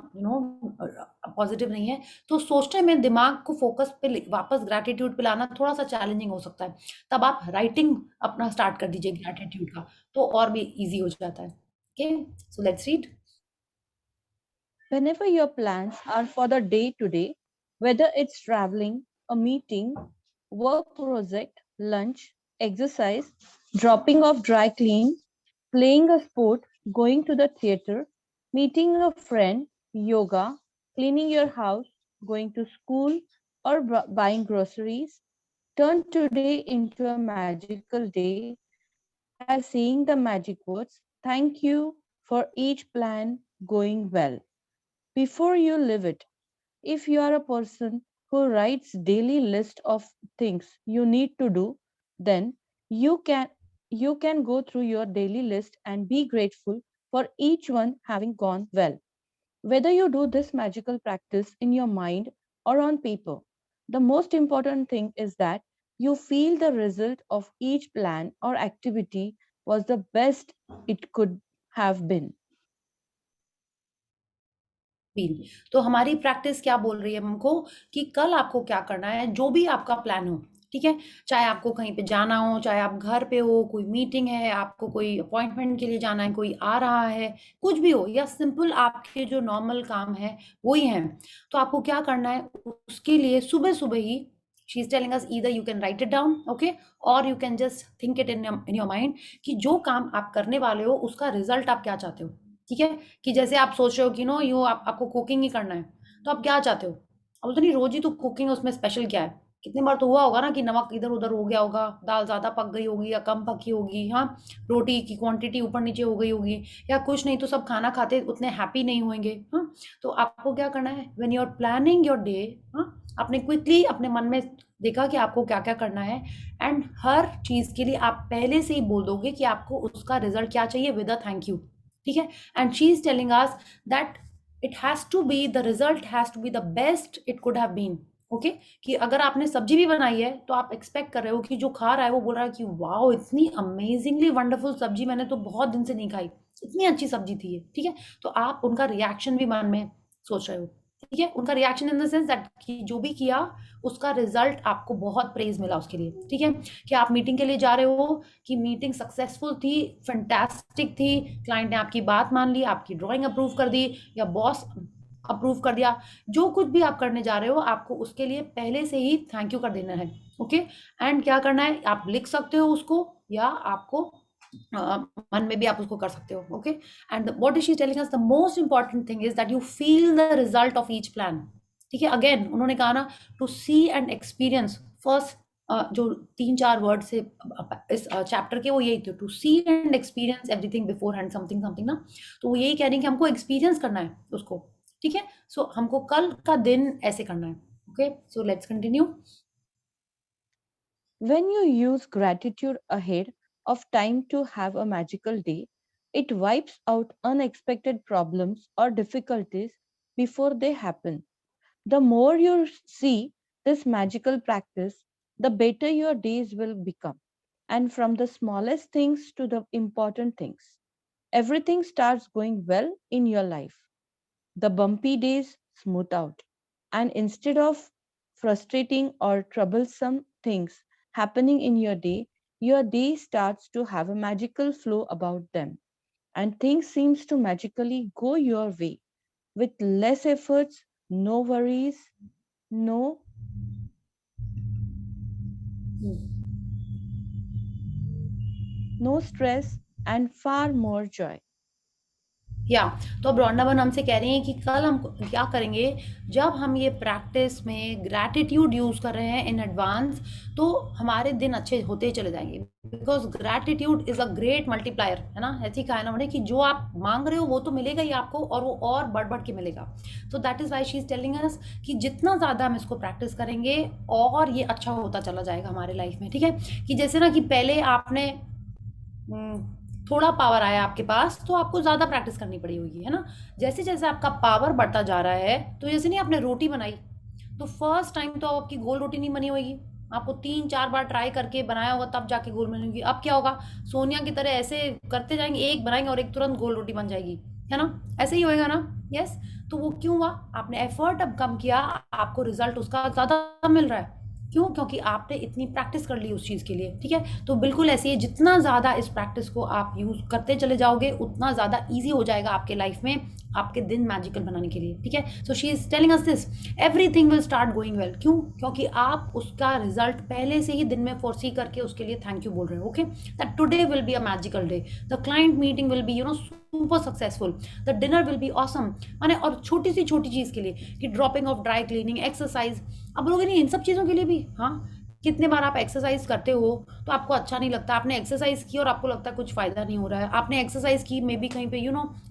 B: पॉजिटिव नहीं है, तो सोचने में दिमाग को फोकस पे वापस ग्रैटिट्यूड पे लाना थोड़ा सा चैलेंजिंग हो सकता है। तब आप राइटिंग अपना स्टार्ट कर दीजिए ग्रैटिट्यूड का, तो और भी ईजी हो जाता है। Okay, so let's read.
D: Whenever your plans are for the day to day, whether it's traveling, a meeting, work project, lunch, exercise, dropping off dry clean, playing a sport, going to the theater, meeting a friend, yoga, cleaning your house, going to school, or buying groceries, turn today into a magical day by saying the magic words, thank you for each plan going well. Before you live it, if you are a person who writes daily list of things you need to do, then you can go through your daily list and be grateful for each one having gone well. Whether you do this magical practice in your mind or on paper, the most important thing is that you feel the result of each plan or activity was the best it could have been.
B: तो हमारी प्रैक्टिस क्या बोल रही है हमको कि कल आपको क्या करना है, जो भी आपका प्लान हो, ठीक है? चाहे आपको कहीं पे जाना हो, चाहे आप घर पे हो, कोई मीटिंग है, आपको कोई अपॉइंटमेंट के लिए जाना है, कोई आ रहा है, कुछ भी हो, या सिंपल आपके जो नॉर्मल काम है वही है, तो आपको क्या करना है? उसके लिए सुबह सुबह ही she is telling us, either you can write it down, okay, और you can just think it in your mind कि जो काम आप करने वाले हो उसका रिजल्ट आप क्या चाहते हो। ठीक है, कि जैसे आप सोच रहे हो कि आपको कुकिंग ही करना है, तो आप क्या चाहते हो? अब तो नहीं, रोज ही तो कुकिंग है, उसमें स्पेशल क्या है? कितनी बार तो हुआ होगा ना कि नमक इधर उधर हो गया होगा, दाल ज्यादा पक गई होगी या कम पकी होगी, हाँ, रोटी की क्वांटिटी ऊपर नीचे हो गई होगी, या कुछ नहीं तो सब खाना खाते उतने हैप्पी नहीं होंगे। हाँ, तो आपको क्या करना है, when you are planning your day, हाँ, आपने क्विकली अपने मन में देखा कि आपको क्या क्या करना है, एंड हर चीज के लिए आप पहले से ही बोल दोगे कि आपको उसका रिजल्ट क्या चाहिए विद अ थैंक यू। ठीक है, and she is telling us that it has to be, the result has to be the best it could have been. Okay, कि अगर आपने सब्जी भी बनाई है तो आप एक्सपेक्ट कर रहे हो कि जो खा रहा है वो बोल रहा है कि वाओ, इतनी अमेजिंगली वंडरफुल सब्जी, मैंने तो बहुत दिन से नहीं खाई, इतनी अच्छी सब्जी थी ये। ठीक है, तो आप उनका रिएक्शन भी मन में सोच रहे हो। ठीक है, उनका reaction in the sense that कि जो भी किया उसका रिजल्ट आपको बहुत प्रेज मिला उसके लिए, ठीक है, कि आप मीटिंग के लिए जा रहे हो, कि मीटिंग सक्सेसफुल थी, फैंटास्टिक थी, क्लाइंट ने आपकी बात मान ली, आपकी ड्राइंग अप्रूव कर दी, या बॉस अप्रूव कर दिया, जो कुछ भी आप करने जा रहे हो आपको उसके लिए पहले से ही थैंक यू कर देना है, ओके। एंड क्या करना है, आप लिख सकते हो उसको, या आपको मन में भी आप उसको कर सकते हो, okay. And what is she telling us, the most important thing is that you feel the result of each plan, ठीक है। अगेन उन्होंने कहा ना, to see and experience first, जो 3-4 वर्ड से इस चैप्टर के वो यही थे, to see and experience everything beforehand, something something ना, तो वो यही कह रही हैं कि हमको एक्सपीरियंस करना है उसको, ठीक है। सो हमको कल का दिन ऐसे करना है, okay. So let's continue.
D: When you use gratitude ahead of time to have a magical day, it wipes out unexpected problems or difficulties before they happen. The more you see this magical practice, the better your days will become. And from the smallest things to the important things, everything starts going well in your life. The bumpy days smooth out. And instead of frustrating or troublesome things happening in your day starts to have a magical flow about them. And things seems to magically go your way with less efforts, no worries, no stress, and far more joy.
B: या तो अब रॉन्डावन हमसे कह रही हैं कि कल हम क्या करेंगे, जब हम ये प्रैक्टिस में ग्रैटिट्यूड यूज़ कर रहे हैं इन एडवांस, तो हमारे दिन अच्छे होते चले जाएंगे, because gratitude is a great multiplier, है ना। ऐसे ही कहा है ना उन्होंने कि जो आप मांग रहे हो वो तो मिलेगा ही आपको, और वो और बढ़ बढ़ के मिलेगा। तो that is why she is telling us कि जितना ज़्यादा हम इसको प्रैक्टिस करेंगे और ये अच्छा होता चला जाएगा हमारे लाइफ में, ठीक है। कि जैसे ना कि पहले आपने थोड़ा पावर आया आपके पास, तो आपको ज़्यादा प्रैक्टिस करनी पड़ी होगी, है ना। जैसे जैसे आपका पावर बढ़ता जा रहा है, तो जैसे नहीं आपने रोटी बनाई, तो फर्स्ट टाइम तो आपकी गोल रोटी नहीं बनी होगी, आपको 3-4 बार ट्राई करके बनाया होगा तब जाके गोल बनी होगी। अब क्या होगा, सोनिया की तरह ऐसे करते जाएंगे, एक बनाएंगे और एक तुरंत गोल रोटी बन जाएगी, है ना। ऐसे ही होएगा ना, यस। तो वो क्यों हुआ, आपने एफर्ट अब कम किया, आपको रिजल्ट उसका ज़्यादा मिल रहा है। क्यों, क्योंकि आपने इतनी प्रैक्टिस कर ली उस चीज़ के लिए, ठीक है। तो बिल्कुल ऐसे ही जितना ज़्यादा इस प्रैक्टिस को आप यूज़ करते चले जाओगे, उतना ज़्यादा ईजी हो जाएगा आपके लाइफ में आपके दिन मैजिकल बनाने के लिए, ठीक है। So she is telling us this, everything will start going well. क्यों, क्योंकि आप उसका रिजल्ट पहले से ही दिन में फोरसी करके उसके लिए थैंक यू बोल रहे हो, okay. That today will be a magical day, the client meeting will be super successful, the dinner will be awesome, माने। और छोटी सी छोटी चीज़ के लिए कि dropping of dry cleaning, exercise, अब लोग नहीं, इन सब चीज़ों के लिए भी, हाँ। कितने बार आप एक्सरसाइज करते हो तो आपको अच्छा नहीं लगता, आपने एक्सरसाइज की और आपको लगता है कुछ फ़ायदा नहीं हो रहा है, आपने एक्सरसाइज की, मे बी कहीं पे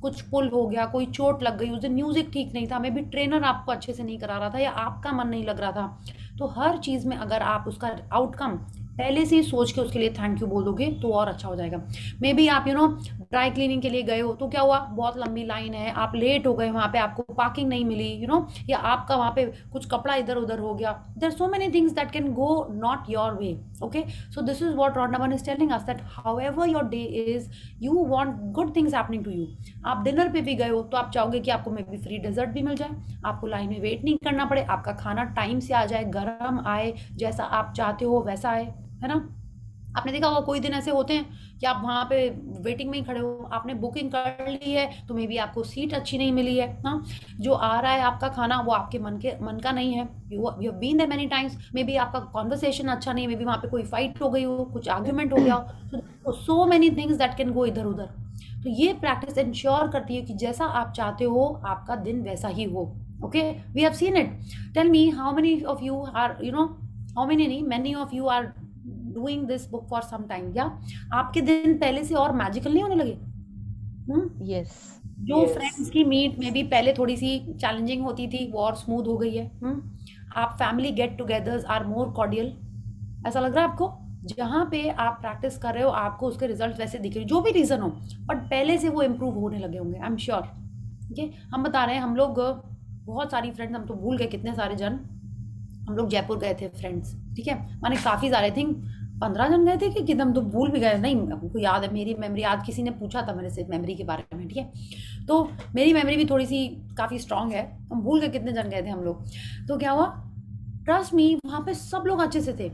B: कुछ पुल हो गया, कोई चोट लग गई, उस दिन म्यूजिक ठीक नहीं था, मे बी ट्रेनर आपको अच्छे से नहीं करा रहा था, या आपका मन नहीं लग रहा था। तो हर चीज़ में अगर आप उसका आउटकम पहले से ही सोच के उसके लिए थैंक यू बोल दोगे तो और अच्छा हो जाएगा। मे बी आप ड्राई क्लीनिंग के लिए गए हो, तो क्या हुआ, बहुत लंबी लाइन है, आप लेट हो गए, वहाँ पे आपको पार्किंग नहीं मिली, या आपका वहाँ पे कुछ कपड़ा इधर उधर हो गया। There are so many things that can go not your way, okay. So this is what Rhonda Byrne is telling us, that however your day is, you want good things happening to you. आप डिनर पे भी गए हो तो आप चाहोगे कि आपको मे बी फ्री डेजर्ट भी मिल जाए, आपको लाइन में वेट नहीं करना पड़े, आपका खाना टाइम से आ जाए, गर्म आए, जैसा आप चाहते हो वैसा आए, है ना। आपने देखा होगा कोई दिन ऐसे होते हैं कि आप वहाँ पे वेटिंग में ही खड़े हो, आपने बुकिंग कर ली है तो मे बी आपको सीट अच्छी नहीं मिली है, हाँ। जो आ रहा है आपका खाना वो आपके मन का नहीं है, you have been there many times, maybe आपका कॉन्वर्सेशन अच्छा नहीं, मे बी वहाँ पे कोई फाइट हो गई हो, कुछ आर्ग्यूमेंट हो गया हो, सो मेनी थिंग्स दैट कैन गो इधर उधर। तो ये प्रैक्टिस इंश्योर करती है कि जैसा आप चाहते हो आपका दिन वैसा ही हो, okay. We have seen it. Tell me how many of you are how many नहीं, many of you are doing this book for some time, या आपके दिन पहले से और मैजिकल नहीं होने लगे?
D: यस।
B: जो फ्रेंड्स की मीट में भी पहले थोड़ी सी चैलेंजिंग होती थी वो और स्मूथ हो गई है। आप family get togethers are more cordial, ऐसा लग रहा है आपको? जहाँ पे आप प्रैक्टिस कर रहे हो आपको उसके रिजल्ट वैसे दिख रहे, जो भी रीज़न हो, बट पहले से वो इम्प्रूव होने लगे होंगे, आई एम श्योर। ठीक है, हम बता रहे हैं, हम लोग बहुत सारी फ्रेंड्स, हम तो भूल गए कितने सारे जन, हम लोग जयपुर गए थे फ्रेंड्स, ठीक है, माने काफ़ी सारे थिंग 15 जन गए थे कि कितने, हम तो भूल भी गए। नहीं, हमको याद है, मेरी मेमोरी, आज किसी ने पूछा था मेरे से मेमोरी के बारे में, ठीक है? तो मेरी मेमोरी भी थोड़ी-सी काफ़ी स्ट्रॉन्ग है। हम भूल गए कितने जन गए थे हम लोग। तो क्या हुआ, ट्रस्ट मी, वहाँ पे सब लोग अच्छे से थे।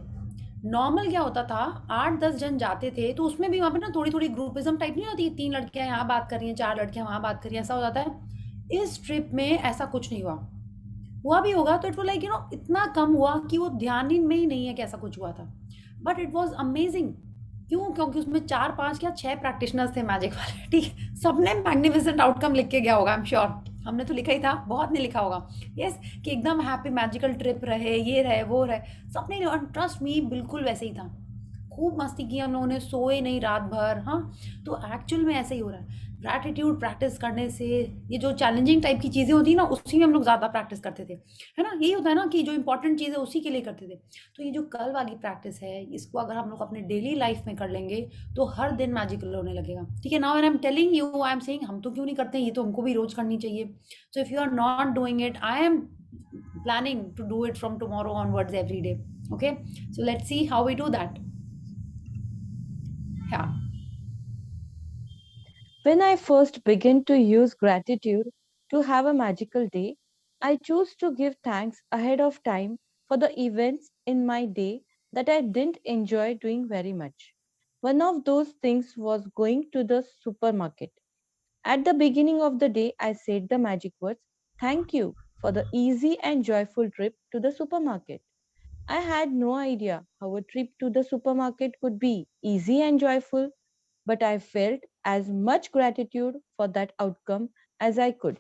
B: नॉर्मल क्या होता था, 8-10 जन जाते थे, तो उसमें भी वहाँ पे ना थोड़ी-थोड़ी ग्रुपिज़्म टाइप नहीं होती, 3 लड़कियाँ यहाँ बात कर रही हैं, 4 लड़कियाँ वहाँ बात कर रही हैं, ऐसा हो जाता है। इस ट्रिप में ऐसा कुछ नहीं हुआ। हुआ भी होगा तो इट वाज़ लाइक इतना कम हुआ कि वो ध्यान ही में ही नहीं है कि ऐसा कुछ हुआ था। But it was amazing. क्यों? क्योंकि उसमें 4, 5 या 6 प्रैक्टिशनर्स थे मैजिक वाले, ठीक है? सबने मैग्निफिसेंट आउटकम लिख के गया होगा, आई एम श्योर। हमने तो लिखा ही था, बहुत ने लिखा होगा। यस, कि एकदम हैप्पी मैजिकल ट्रिप रहे, ये रहे, वो रहे, सबने। और ट्रस्ट मी, बिल्कुल वैसे ही था। खूब मस्ती की हम लोगों ने, सोए नहीं रात भर। हाँ, तो एक्चुअल में ऐसे ही हो रहा है। ग्रैटिट्यूड प्रैक्टिस करने से, ये जो चैलेंजिंग टाइप की चीज़ें होती है ना, उसी में हम लोग ज़्यादा प्रैक्टिस करते थे, है ना? यही होता है ना कि जो इंपॉर्टेंट चीज़ है उसी के लिए करते थे। तो ये जो कल वाली प्रैक्टिस है, इसको अगर हम लोग अपने डेली लाइफ में कर लेंगे तो हर दिन मैजिकल होने लगेगा, ठीक है? Now when I am telling you, I am saying हम तो क्यों नहीं करते हैं, ये तो हमको भी रोज करनी चाहिए। So if you are not doing it, I am planning to do it from tomorrow onwards every day. Okay, so let's see how we do that. Yeah.
D: When I first began to use gratitude to have a magical day, I chose to give thanks ahead of time for the events in my day that I didn't enjoy doing very much. One of those things was going to the supermarket. At the beginning of the day, I said the magic words, "Thank you for the easy and joyful trip to the supermarket." I had no idea how a trip to the supermarket could be easy and joyful, but I felt as much gratitude for that outcome as I could.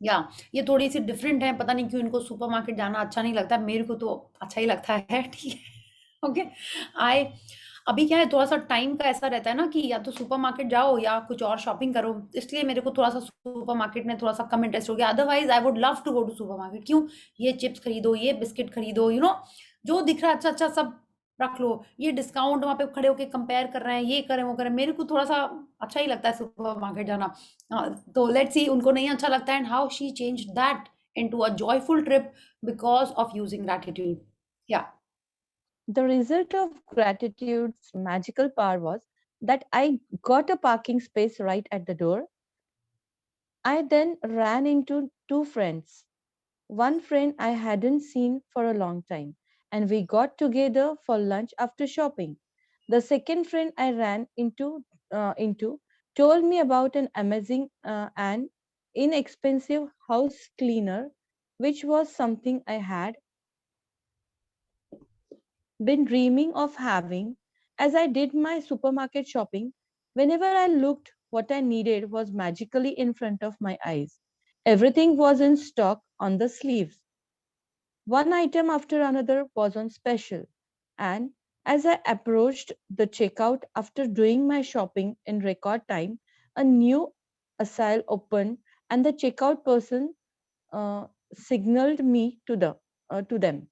B: या ये थोड़ी सी डिफरेंट है, पता नहीं क्यों इनको सुपरमार्केट जाना अच्छा नहीं लगता, मेरे को तो अच्छा ही लगता है, ठीक है? ओके। आई अभी क्या है, थोड़ा सा टाइम का ऐसा रहता है ना कि या तो सुपरमार्केट जाओ या कुछ और शॉपिंग करो, इसलिए मेरे को थोड़ा सा सुपरमार्केट में थोड़ा सा कम इंटरेस्ट हो गया। Otherwise I would love to go to supermarket. क्यों? ये चिप्स खरीदो, ये बिस्किट खरीदो, जो दिख रहा है अच्छा अच्छा सब रख लो, ये डिस्काउंट वहां पे खड़े होके कंपेयर कर रहे हैं, ये करें वो करें, मेरे को थोड़ा सा अच्छा ही लगता है सुपरमार्केट जाना। तो लेट्स सी उनको नहीं अच्छा लगता है, and how she change that into a joyful trip because of using gratitude. या
D: The result of gratitude's magical power was that I got a parking space right at the door. I then ran into two friends. One friend I hadn't seen for a long time, and we got together for lunch after shopping. The second friend I ran into told me about an amazing and inexpensive house cleaner, which was something I had been dreaming of having. As I did my supermarket shopping, whenever I looked, what I needed was magically in front of my eyes. Everything was in stock on the sleeves. One item after another was on special. And as I approached the checkout after doing my shopping in record time, a new aisle opened and the checkout person uh, signaled me to them.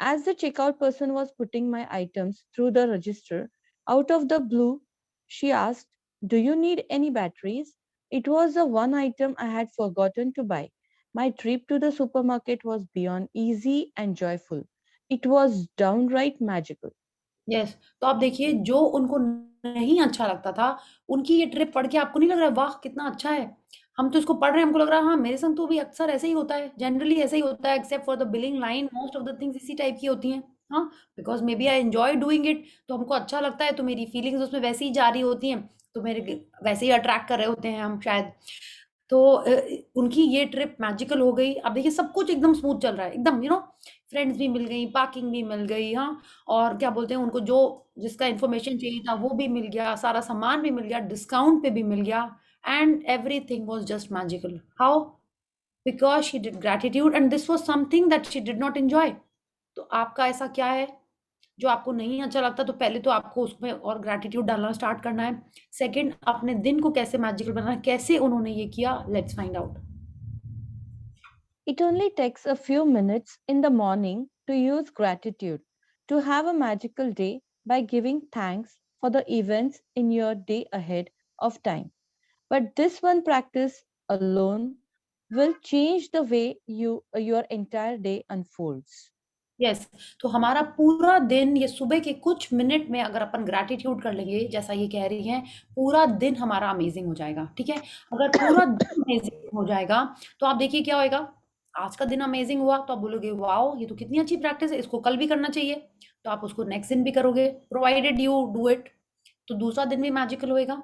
D: As the checkout person was putting my items through the register, out of the blue, she asked, "Do you need any batteries?" It was the one item I had forgotten to buy. My trip to the supermarket was beyond easy and joyful. It was downright magical.
B: Yes, तो आप देखिए, जो उनको नहीं अच्छा लगता था, उनकी ये ट्रिप पढ़ के आपको नहीं लग रहा है वाह कितना अच्छा है? हम तो इसको पढ़ रहे हैं, हमको लग रहा है हाँ, मेरे संग तो भी अक्सर ऐसे ही होता है, जनरली ऐसे ही होता है, except for the billing line most of the things इसी टाइप की होती हैं। हाँ, because maybe I enjoy doing it, तो हमको अच्छा लगता है, तो मेरी फीलिंग्स उसमें वैसे ही जा रही होती हैं, तो मेरे वैसे ही अट्रैक्ट कर रहे होते हैं हम शायद। तो उनकी ये ट्रिप मैजिकल हो गई। अब देखिए सब कुछ एकदम स्मूथ चल रहा है, एकदम फ्रेंड्स भी मिल गई, पार्किंग भी मिल गई, हाँ, और क्या बोलते हैं उनको, जो जिसका इन्फॉर्मेशन चाहिए था वो भी मिल गया, सारा सामान भी मिल गया, डिस्काउंट पे भी मिल गया, and everything was just magical. How? Because she did gratitude and this was something that she did not enjoy. तो आपका ऐसा क्या है जो आपको नहीं अच्छा लगता? तो पहले तो आपको उसमें और ग्रैटिट्यूड डालना स्टार्ट करना है। सेकंड, अपने दिन को कैसे मैजिकल बनाना है, कैसे उन्होंने ये किया, let's find out.
D: It only takes a few minutes in the morning to use gratitude to have a magical day by giving thanks for the events in your day ahead of time. But this one practice alone will change the way your entire day unfolds.
B: Yes. तो हमारा पूरा दिन, ये सुबह के कुछ मिनट में अगर अपन ग्रैटिट्यूड कर लेंगे, जैसा ये कह रही हैं, पूरा दिन हमारा अमेजिंग हो जाएगा। ठीक है, अगर पूरा दिन अमेजिंग हो जाएगा तो आप देखिए क्या होएगा। आज का दिन अमेजिंग हुआ तो आप बोलोगे वाओ, ये तो कितनी अच्छी प्रैक्टिस है, इसको कल भी करना चाहिए। तो आप उसको नेक्स्ट दिन भी करोगे, प्रोवाइडेड यू डू इट। तो दूसरा दिन भी मैजिकल होएगा,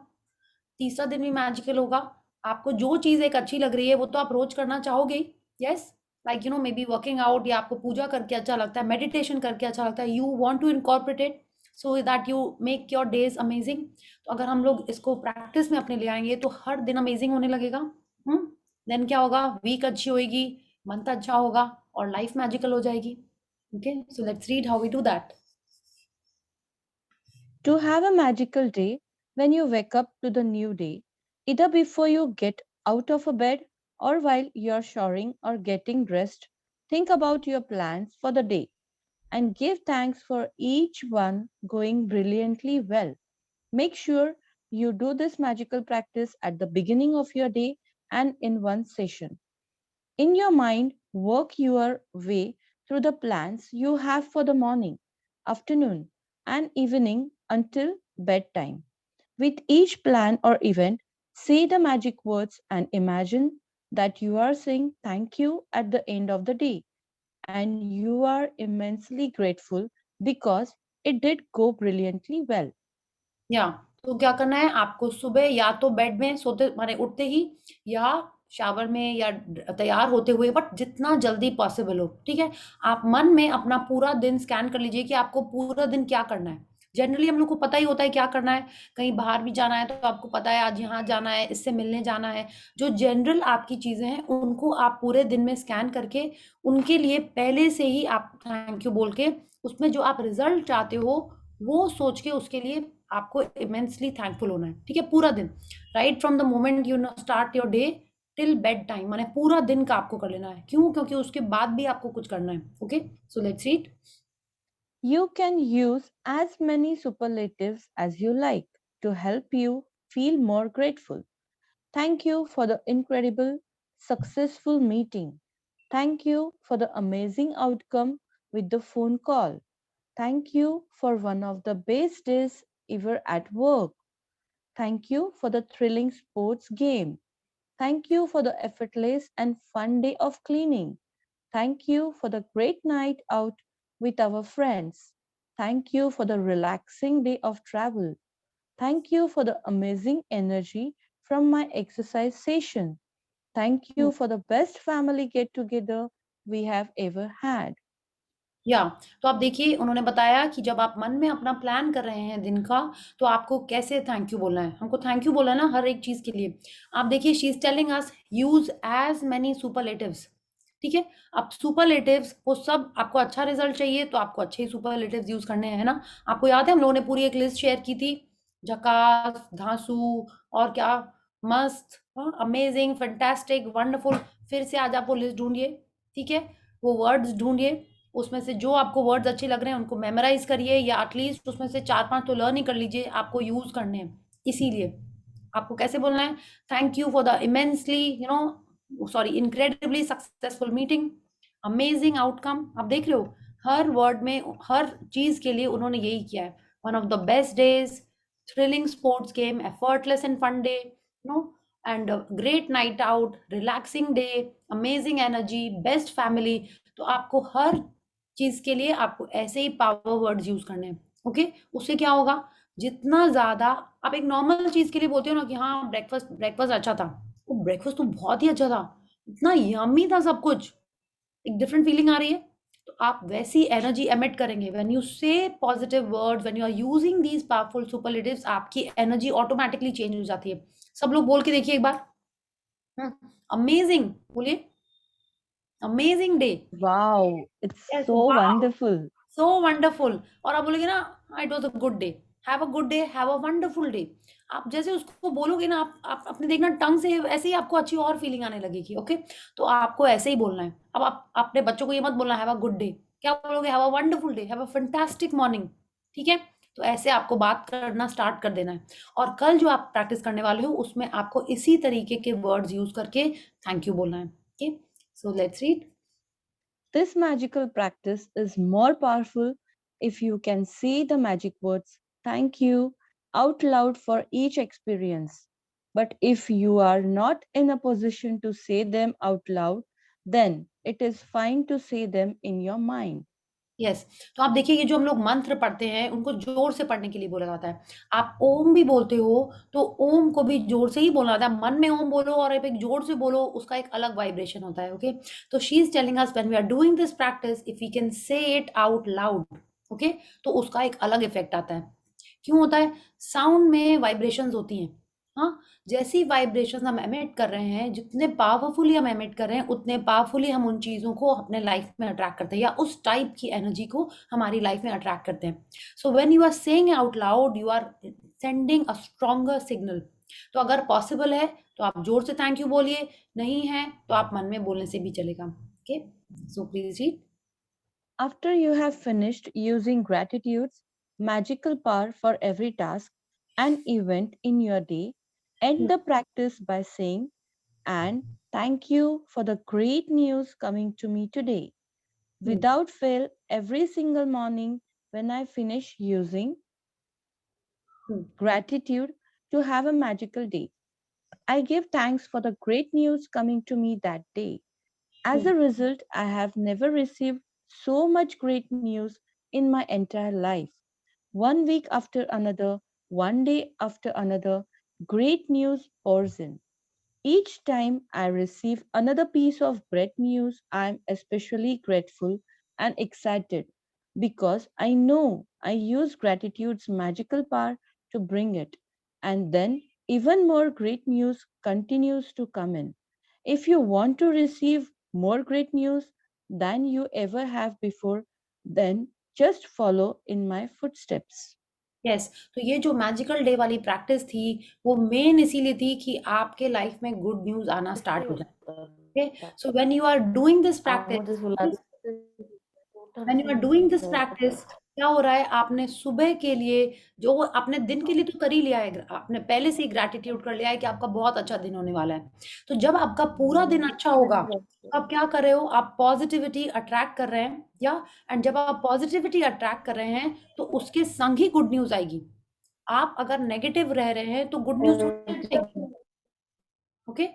B: तीसरा दिन भी मैजिकल होगा। आपको जो चीज एक अच्छी लग रही है वो तो आप रोज करना चाहोगे ही। Yes, like maybe working out, या आपको पूजा करके अच्छा लगता है, मेडिटेशन करके अच्छा लगता है, you want to incorporate it so that you make your days amazing. तो अगर हम लोग इसको प्रैक्टिस में अपने ले आएंगे तो हर दिन अमेजिंग होने लगेगा। देन क्या होगा, वीक अच्छी होएगी, मंथ अच्छा होगा और लाइफ मैजिकल हो जाएगी। Okay, so let's read how we do that.
D: To have a magical day, when you wake up to the new day, either before you get out of a bed or while you're showering or getting dressed, think about your plans for the day and give thanks for each one going brilliantly well. Make sure you do this magical practice at the beginning of your day and in one session. In your mind, work your way through the plans you have for the morning, afternoon, and evening until bedtime. With each plan or event, say the magic words and imagine that you are saying thank you at the end of the day and you are immensely grateful because it did go brilliantly well.
B: या तो क्या करना है आपको, सुबह या तो बेड में सोते माने उठते ही, या शावर में, या तैयार होते हुए, बट जितना जल्दी पॉसिबल हो। ठीक है, आप मन में अपना पूरा दिन स्कैन कर लीजिए कि आपको पूरा दिन क्या करना है। जनरली हम लोग को पता ही होता है क्या करना है, कहीं बाहर भी जाना है तो आपको पता है आज यहाँ जाना है, इससे मिलने जाना है। जो जनरल आपकी चीजें हैं उनको आप पूरे दिन में स्कैन करके उनके लिए पहले से ही आप थैंक यू बोल के, उसमें जो आप रिजल्ट चाहते हो वो सोच के उसके लिए आपको इमेंसली थैंकफुल होना है। ठीक है, पूरा दिन, right from the moment you start your day till bed time, माने पूरा दिन का आपको कर लेना है। क्यों? क्योंकि उसके बाद भी आपको कुछ करना है। Okay, so let's read.
D: You can use as many superlatives as you like to help you feel more grateful. Thank you for the incredible, successful meeting. Thank you for the amazing outcome with the phone call. Thank you for one of the best days ever at work. Thank you for the thrilling sports game. Thank you for the effortless and fun day of cleaning. Thank you for the great night out with our friends. Thank you for the relaxing day of travel. Thank you for the amazing energy from my exercise session. Thank you for the best family get together we have ever had.
B: या तो आप देखिए, उन्होंने बताया कि जब आप मन में अपना प्लान कर रहे हैं दिन का, तो आपको कैसे थैंक यू बोलना है। हमको थैंक यू बोलना है ना हर एक चीज के लिए। आप देखिए, she is telling us use as many superlatives. ठीक है, अब सुपरलेटिव्स वो सब, आपको अच्छा रिजल्ट चाहिए तो आपको अच्छे सुपरलेटिव्स यूज करने हैं ना। आपको याद है हम लोगों ने पूरी एक लिस्ट शेयर की थी, झकास, धांसू, और क्या, मस्त, अमेजिंग, फैंटास्टिक, वंडरफुल। फिर से आज आप वो लिस्ट ढूंढिए। ठीक है, वो वर्ड्स ढूंढिए, उसमें से जो आपको वर्ड्स अच्छे लग रहे हैं उनको मेमोराइज करिए, या एटलीस्ट उसमें से 4-5 तो लर्न ही कर लीजिए, आपको यूज करने हैं। इसीलिए आपको कैसे बोलना है, thank you for the immensely incredibly successful meeting, amazing outcome. आप देख रहे हो हर वर्ड में, हर चीज के लिए उन्होंने यही किया है। One of the best days, thrilling sports game, effortless and fun day, and great night out, relaxing day, amazing energy, best family. तो आपको हर चीज के लिए आपको ऐसे ही पावर वर्ड्स यूज करने हैं। ओके, उससे क्या होगा, जितना ज्यादा आप एक नॉर्मल चीज के लिए बोलते हो ना कि हाँ ब्रेकफास्ट ब्रेकफास्ट अच्छा था, वो ब्रेकफास्ट तो बहुत ही अच्छा था, इतना यम्मी था सब कुछ, एक डिफरेंट फीलिंग आ रही है। तो आप वैसी एनर्जी एमिट करेंगे when you say positive words, when you are using these powerful superlatives, आपकी एनर्जी ऑटोमेटिकली चेंज हो जाती है। सब लोग बोल के देखिए एक बार, अमेजिंग बोलिए, amazing day.
D: Wow, it's
B: Yes,
D: so
B: wow,
D: wonderful.
B: so wonderful। और आप बोलोगे ना, it was a good day, have a good day, have a wonderful day. आप जैसे उसको बोलोगे ना, आप अपने देखना टंग से ऐसे ही आपको अच्छी और फीलिंग आने लगेगी। ओके, तो आपको ऐसे ही बोलना है। अब आप अपने बच्चों को ये मत बोलना हैव अ गुड डे, क्या बोलोगे, have a wonderful day, have a fantastic morning. ठीक है, तो ऐसे आपको बात करना स्टार्ट कर देना है। और कल जो आप प्रैक्टिस करने वाले हो उसमें आपको इसी तरीके के वर्ड्स यूज करके थैंक यू बोलना है। Okay, so let's read.
D: This magical practice is more powerful if you can say the magic words thank you out loud for each experience. But if you are not in a position to say them out loud, then it is fine to say them in your mind.
B: Yes, तो आप देखिए ये जो हम लोग मंत्र पढ़ते हैं उनको जोर से पढ़ने के लिए बोला जाता है। आप ओम भी बोलते हो तो ओम को भी जोर से ही बोलना होता है। मन में ओम बोलो और आप एक जोर से बोलो, उसका एक अलग वाइब्रेशन होता है। ओके, तो she is telling us when we are doing this practice if we can say it out loud, okay, तो उसका एक अलग इफेक्ट आता है। क्यों होता है? साउंड में वाइब्रेशंस होती हैं। हाँ, जैसी वाइब्रेशंस हम एमिट कर रहे हैं, जितने पावरफुली हम एमिट कर रहे हैं, उतने पावरफुली हम उन चीज़ों को अपने लाइफ में अट्रैक्ट करते हैं या उस टाइप की एनर्जी को हमारी लाइफ में अट्रैक्ट करते हैं। So when you are saying out loud, you are sending a stronger signal. तो अगर पॉसिबल है तो आप जोर से थैंक यू बोलिए, नहीं है तो आप मन में बोलने से भी चलेगा। Okay, so please read.
D: After you have finished using gratitude's magical power for every task and event in your day, end the practice by saying, and thank you for the great news coming to me today. Without fail, every single morning when I finish using gratitude to have a magical day, I give thanks for the great news coming to me that day. As a result, I have never received so much great news in my entire life. One week after another, one day after another, great news pours in. Each time I receive another piece of great news, I am especially grateful and excited because I know I use gratitude's magical power to bring it. And then even more great news continues to come in. If you want to receive more great news than you ever have before, then just follow in my footsteps.
B: Yes, तो ये जो मैजिकल डे वाली प्रैक्टिस थी वो मेन इसीलिए थी कि आपके लाइफ में गुड न्यूज आना स्टार्ट हो जाए। Okay, so when you are doing this practice, when you are doing this practice, क्या हो रहा है? आपने सुबह के लिए जो आपने दिन के लिए तो कर ही लिया है, आपने पहले से ही ग्रैटिट्यूड कर लिया है कि आपका बहुत अच्छा दिन होने वाला है। तो जब आपका पूरा दिन अच्छा होगा तो आप क्या कर रहे हो? आप पॉजिटिविटी अट्रैक्ट कर रहे हैं, या एंड जब आप पॉजिटिविटी अट्रैक्ट कर रहे हैं तो उसके संग ही गुड न्यूज आएगी। आप अगर नेगेटिव रह रहे हैं तो गुड न्यूज थोड़ी आएगी। ओके,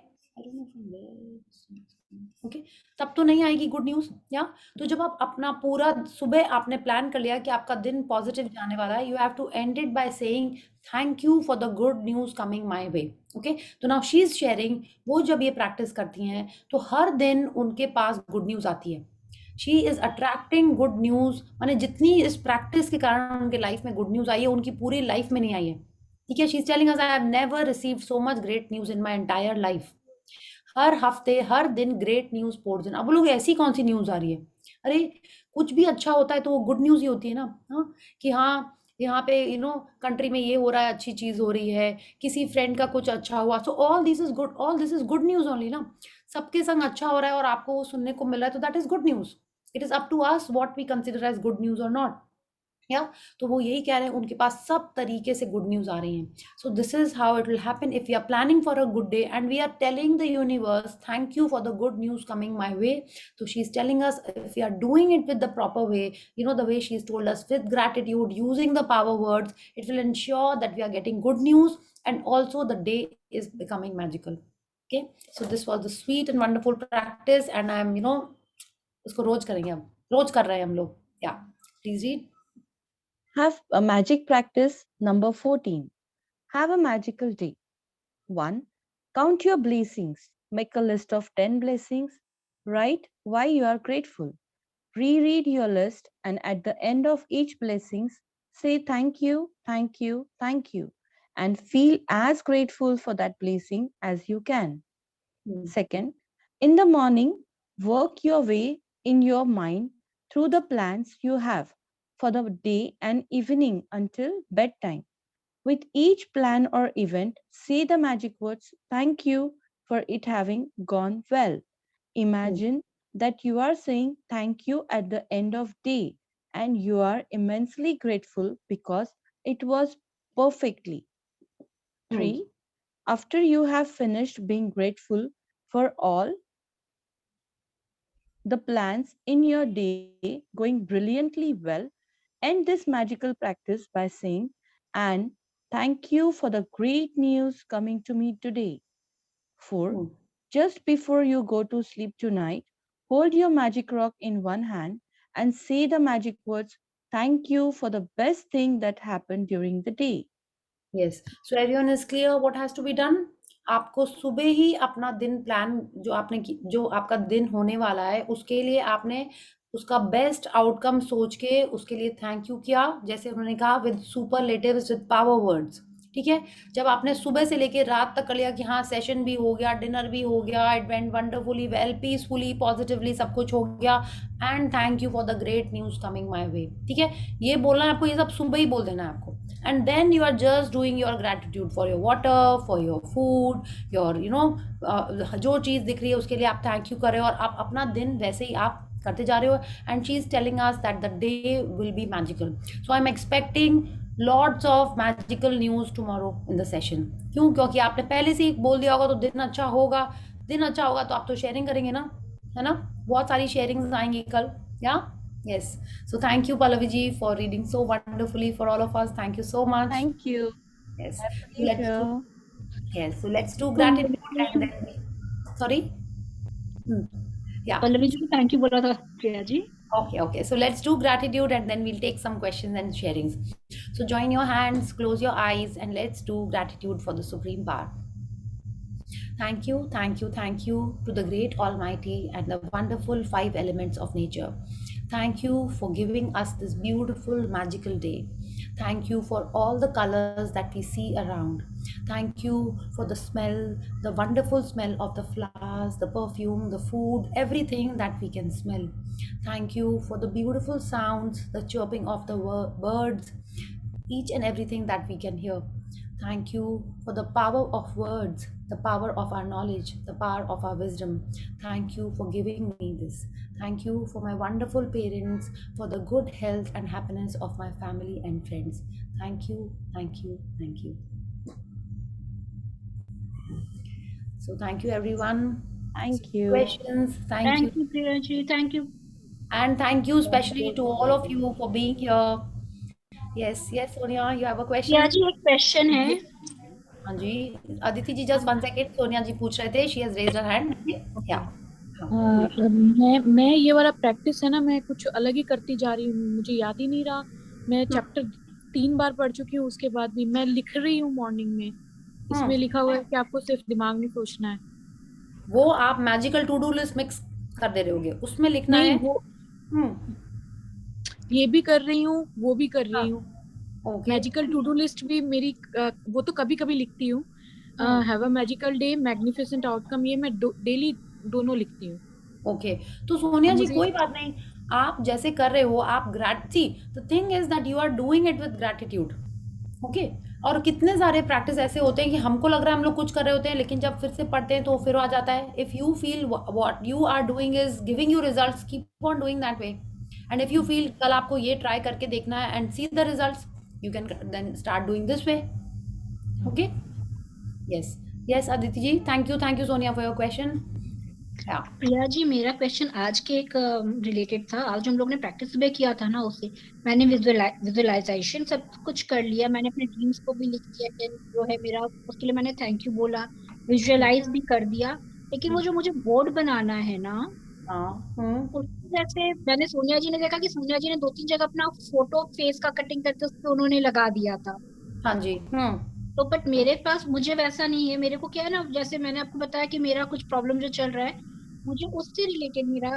B: ओके, तब तो नहीं आएगी गुड न्यूज। या तो जब आप अपना पूरा सुबह आपने प्लान कर लिया कि आपका दिन पॉजिटिव जाने वाला है, you have to end it by saying thank you for the good news coming my way. Okay, तो नाउ शी इज शेयरिंग, वो जब ये प्रैक्टिस करती हैं तो हर दिन उनके पास गुड न्यूज आती है। She is attracting good news, माने जितनी इस प्रैक्टिस के कारण उनके लाइफ में गुड न्यूज आई है उनकी पूरी लाइफ में नहीं आई है। ठीक है, she is telling us I have never received so much great news in my entire life. हर हफ्ते हर दिन ग्रेट न्यूज पोर्ट्स इन। अब लोग ऐसी कौन सी न्यूज आ रही है? अरे कुछ भी अच्छा होता है तो वो गुड न्यूज ही होती है ना। हाँ, कि हाँ यहाँ पे कंट्री में ये हो रहा है, अच्छी चीज हो रही है, किसी फ्रेंड का कुछ अच्छा हुआ, so all this is good, all this is good news only ना। सबके संग अच्छा हो रहा है और आपको वो सुनने को मिल रहा है तो that is good news. It is up to us what we consider as good news और नॉट। या तो वो यही कह रहे हैं उनके पास सब तरीके से गुड न्यूज आ रही हैं। So this is how it will happen if you are planning for a good day and we are telling the universe thank you for the good news coming my way. तो she is telling us if you are doing it with the proper way, the way she is told us with gratitude using the power words, it will ensure that we are getting good news and also the day is becoming magical. Okay, so this was the sweet and wonderful practice and I am उसको रोज करेंगे, हम रोज कर रहे हैं हम लोग। या please read.
D: Have a magic practice number 14. Have a magical day. 1. Count your blessings. Make a list of 10 blessings. Write why you are grateful. Reread your list and at the end of each blessings, say thank you, thank you, thank you and feel as grateful for that blessing as you can. Second, in the morning, work your way in your mind through the plans you have for the day and evening until bedtime. With each plan or event, say the magic words, thank you for it having gone well. Imagine that you are saying thank you at the end of day and you are immensely grateful because it was perfectly. 3. After you have finished being grateful for all, the plans in your day going brilliantly well. End this magical practice by saying, and thank you for the great news coming to me today. 4.
B: Hmm.
D: Just before you go to sleep tonight, hold your magic rock in one hand and say the magic words, thank you for the best thing that happened during the day.
B: Yes. So everyone is clear what has to be done? आपको सुबह ही अपना दिन प्लान जो आपका दिन होने वाला है उसके लिए आपने उसका बेस्ट आउटकम सोच के उसके लिए थैंक यू किया, जैसे उन्होंने कहा with superlatives with power words. ठीक है, जब आपने सुबह से लेके रात तक कर लिया कि हाँ सेशन भी हो गया, डिनर भी हो गया, it went wonderfully well, peacefully, positively, सब कुछ हो गया, and thank you for the great news coming my वे। ठीक है, ये बोलना है आपको, ये सब सुबह ही बोल देना है आपको। And then you are just doing your gratitude for your water, for your food, your जो चीज़ दिख रही है उसके लिए आप थैंक यू कर रहे हो, और आप अपना दिन वैसे ही आप करते जा रहे हो। And she is telling us that the day will be magical, so I am expecting lots of magical news tomorrow in the session. क्यों? क्योंकि आपने पहले से ही बोल दिया होगा, तो दिन अच्छा होगा। दिन अच्छा होगा तो आप तो शेयरिंग करेंगे ना, है ना? बहुत सारी शेयरिंग्स आएंगी कल। या Yes. So thank you, Pallavi ji, for reading so wonderfully for all of us. Thank you so much.
D: Thank you.
B: Yes.
D: Thank
B: Let's do,
D: you.
B: yes. So let's do gratitude and then sorry. Hmm. Yeah.
E: Pallavi ji को थैंक यू बोला था Priya ji.
B: Okay, okay. So let's do gratitude and then we'll take some questions and sharings. So join your hands, close your eyes, and let's do gratitude for the Supreme Power. Thank you, thank you, thank you to the great Almighty and the wonderful 5 elements of nature. Thank you for giving us this beautiful magical day. Thank you for all the colors that we see around. Thank you for the smell, the wonderful smell of the flowers, the perfume, the food, everything that we can smell. Thank you for the beautiful sounds, the chirping of the birds, each and everything that we can hear. Thank you for the power of words, the power of our knowledge, the power of our wisdom. Thank you for giving me this. Thank you for my wonderful parents, for the good health and happiness of my family and friends. Thank you, thank you, thank you. So thank you everyone.
D: Thank you.
B: Questions? Thank you.
E: Priya ji, thank you.
B: And thank you especially to all of you for being here. Yes, yes, Sonia, you have a question?
E: Priya ji, एक क्वेश्चन है।
B: हाँ जी, अदिति जी, just 1 second, सोनिया जी पूछ रहे थे, she has raised her hand. Yeah.
C: मैं ये वाला प्रैक्टिस है ना, मैं कुछ अलग ही करती जा रही हूँ, मुझे याद ही नहीं रहा। मैं चैप्टर 3 बार पढ़ चुकी हूँ, उसके बाद भी मैं लिख रही हूँ मॉर्निंग में। इसमें लिखा हुआ है कि आपको सिर्फ दिमाग में सोचना है।
B: वो आप magical to do list mix कर दे रहे होगे, उसमें लिखना है।
C: वो ये भी कर रही हूँ, वो भी कर रही हूँ। मैजिकल टू डू लिस्ट भी मेरी वो तो कभी कभी लिखती हूँ। Have a magical day, magnificent outcome, ये मैं डेली दोनों लिखती हूँ।
B: ओके, तो सोनिया जी कोई बात नहीं, आप जैसे कर रहे हो, आप the thing is that you are doing it with gratitude. Okay, और कितने सारे प्रैक्टिस ऐसे होते हैं कि हमको लग रहा है हम लोग कुछ कर रहे होते हैं, लेकिन जब फिर से पढ़ते हैं तो फिर आ जाता है। If you feel what you are doing is giving you results, keep on doing that way. And if you feel कल आपको ये ट्राई करके देखना है and see the results, you can then start doing this way. Okay, yes Aditi ji, thank you Sonia for your question. Yeah,
E: Priya ji, मेरा क्वेश्चन आज के एक रिलेटेड था। आज हम लोग ने प्रैक्टिस भी किया था ना, उससे मैंने विजुअलाइजेशन सब कुछ कर लिया। मैंने अपने ड्रीम्स को भी लिख दिया, जो है मेरा, उसके लिए मैंने थैंक यू बोला, विजुअलाइज भी कर दिया। लेकिन वो जो मुझे बोर्ड बनाना है ना, जैसे मैंने सोनिया जी ने देखा कि सोनिया जी ने 2-3 जगह अपना फोटो फेस का कटिंग करके उस पे उन्होंने लगा दिया था।
B: हाँ जी।
E: तो बट मेरे पास, मुझे वैसा नहीं है। मेरे को क्या है ना, जैसे मैंने आपको बताया कि मेरा कुछ प्रॉब्लम जो चल रहा है, मुझे उससे रिलेटेड मेरा